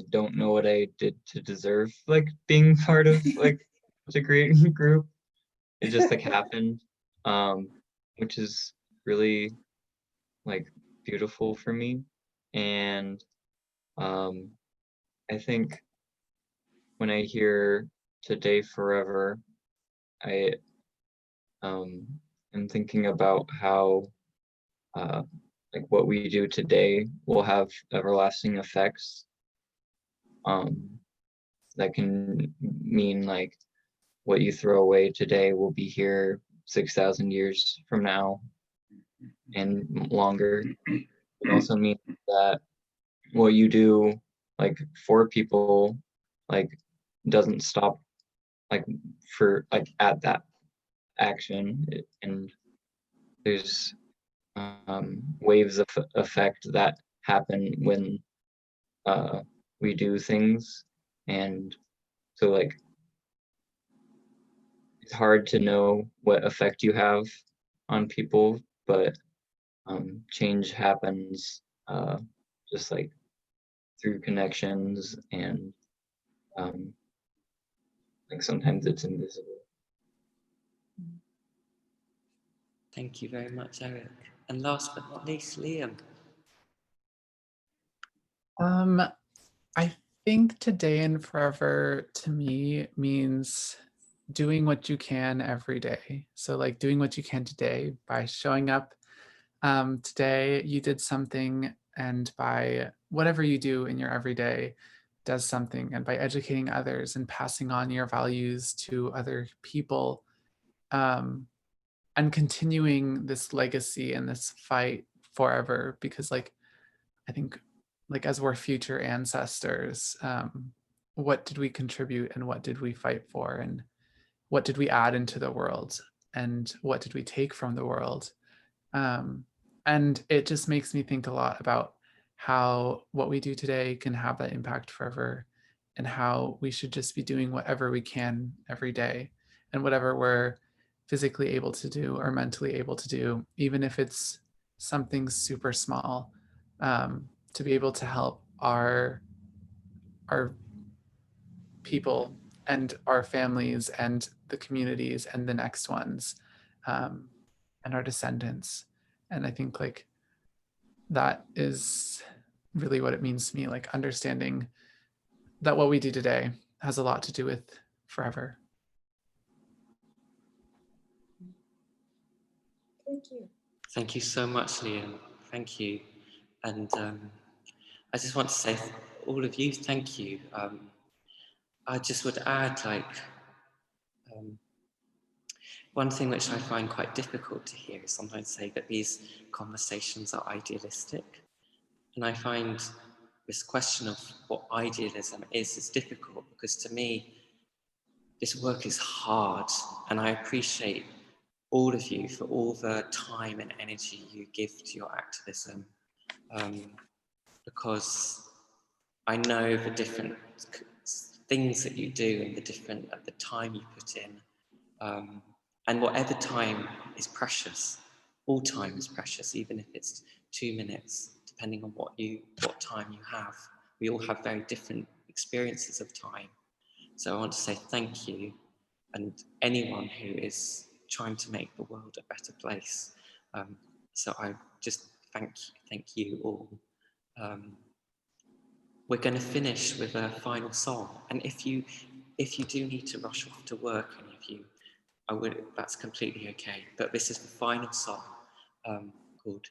don't know what I did to deserve like being part of like such a great group. It just like happened, which is really like beautiful for me. And I think when I hear today forever, I am thinking about how like what we do today will have everlasting effects. That can mean like what you throw away today will be here 6,000 years from now and longer. It also means that what you do like for people like doesn't stop like for like at that action, and there's waves of effect that happen when we do things. And so like, it's hard to know what effect you have on people, but change happens just like through connections, and like sometimes it's invisible. Thank you very much, Eric. And last but not least, Liam. I think today and forever to me means doing what you can every day. So like doing what you can today by showing up. Today you did something, and by whatever you do in your everyday does something, and by educating others and passing on your values to other people, and continuing this legacy and this fight forever, because like I think like as we're future ancestors, what did we contribute and what did we fight for, and what did we add into the world, and what did we take from the world? And it just makes me think a lot about how what we do today can have that impact forever, and how we should just be doing whatever we can every day, and whatever we're physically able to do or mentally able to do, even if it's something super small, to be able to help our people and our families and the communities and the next ones, and our descendants. And I think like that is really what it means to me, like understanding that what we do today has a lot to do with forever. Thank you. Thank you so much, Liam. Thank you. And I just want to say, all of you, thank you. I just would add, like, one thing which I find quite difficult to hear is sometimes say that these conversations are idealistic. And I find this question of what idealism is difficult, because to me, this work is hard, and I appreciate all of you for all the time and energy you give to your activism, because I know the different things that you do and the time you put in, and whatever time is precious. All time is precious, even if it's 2 minutes, depending on what time you have. We all have very different experiences of time. So I want to say thank you, and anyone who is trying to make the world a better place. So I just thank you all. We're going to finish with a final song, and if you do need to rush off to work, any of you, that's completely okay. But this is the final song, called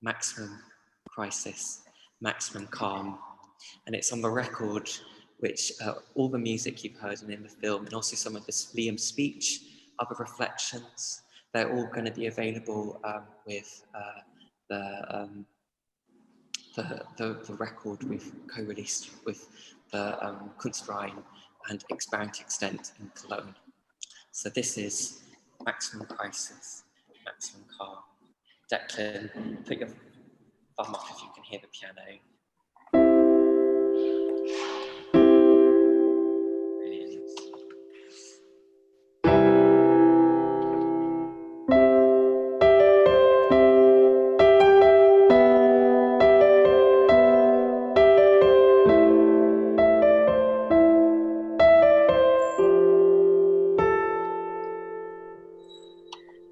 Maximum Crisis, Maximum Calm, and it's on the record, which all the music you've heard in the film, and also some of this Liam speech, other reflections, they're all going to be available with the record we've co-released with the Kunstverein and Experiment in Cologne. So this is Maximum Crisis, Maximum Calm. Declan, put your thumb up if you can hear the piano. Brilliant.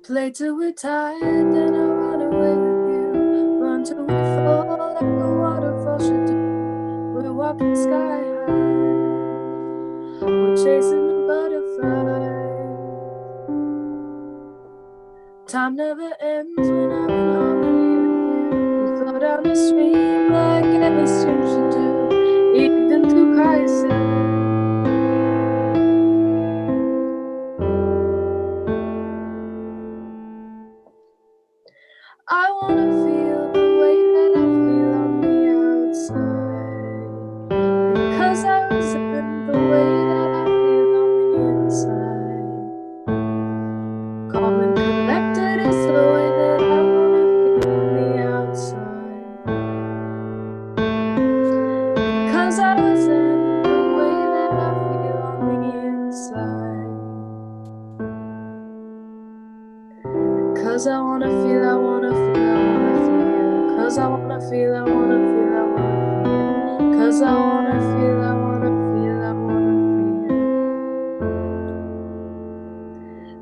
Play till we're tired, then I run away with you. Run till we fall like a waterfall should do. We're walking sky high, we're chasing the butterflies. Time never ends when I'm in harmony with you. We flow down the stream like any stream should do, even through crisis. I wanna feel the way that I feel on the outside, because I resent the way that I feel on the inside. Calm and collected is the way that I wanna feel. 'cause I wanna feel, I wanna feel, I wanna feel, 'cause I wanna feel, I wanna feel, I wanna feel, 'cause I wanna feel, I wanna feel, I wanna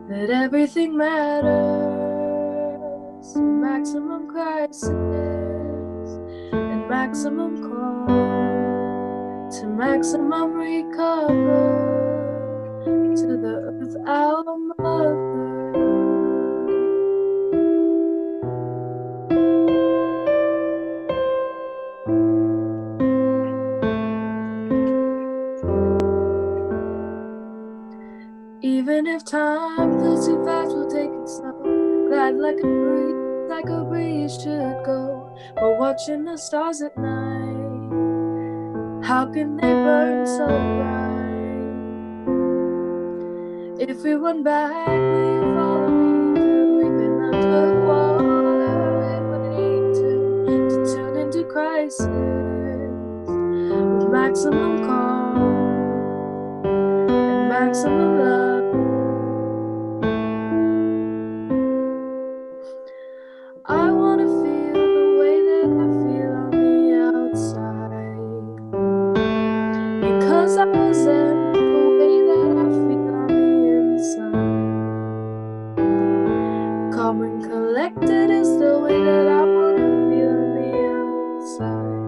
feel that everything matters, maximum crisis and maximum calm to maximum recover to the earth, our mother. Even if time feels too fast, we'll take it slow. Glide like a breeze should go. We're watching the stars at night. How can they burn so bright? If we run back, will you follow me through? Even underwater, if we need to tune into crisis with maximum calm and maximum love. I wanna feel the way that I feel on the outside, because I resent the way that I feel on the inside. Calm and collected is the way that I wanna feel on the outside,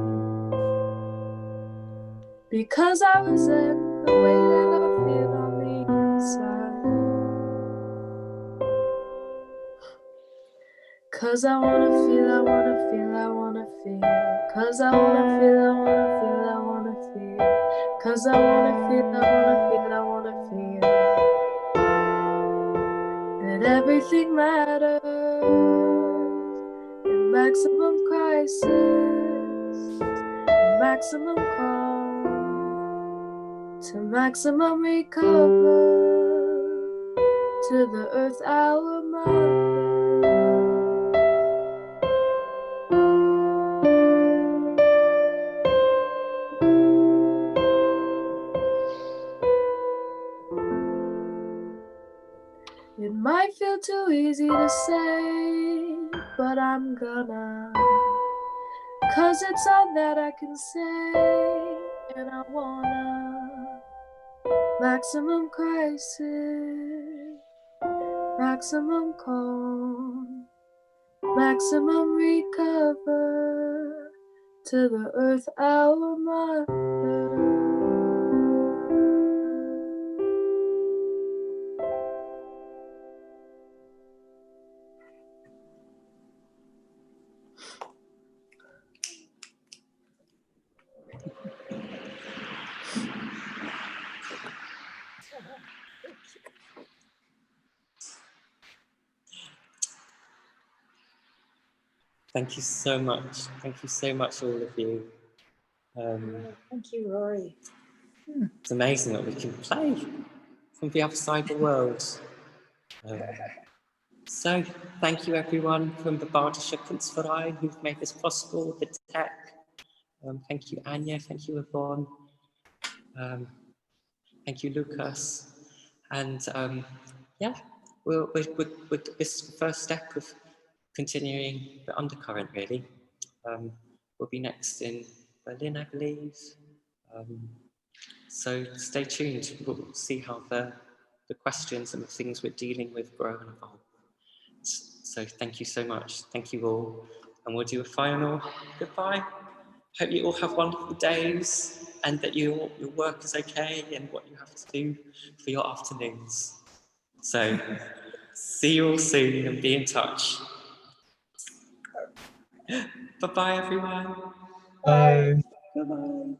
because I resent the way that I feel on the inside. 'Cause I wanna feel, I wanna feel, I wanna feel, 'cause I wanna feel, I wanna feel, I wanna feel, 'cause I wanna feel, I wanna feel, I wanna feel that everything matters in maximum crisis, maximum calm to maximum recover to the earth, our mother. It might feel too easy to say, but I'm gonna, 'cause it's all that I can say, and I wanna maximum crisis, maximum calm, maximum recover to the earth, our mother. Thank you so much. Thank you so much, all of you. Thank you, Rory. It's amazing that we can play from the other side of the world. So thank you everyone from the Barderschutzverein who've made this possible, the tech. Thank you, Anya. Thank you, Yvonne. Thank you, Lucas. And yeah, this is the first step of continuing the undercurrent, really. We'll be next in Berlin, I believe. So stay tuned. We'll see how the questions and the things we're dealing with grow and evolve. So thank you so much. Thank you all. And we'll do a final goodbye. Hope you all have wonderful days and that your work is okay and what you have to do for your afternoons. So see you all soon and be in touch. Bye-bye, everyone. Bye. Bye-bye.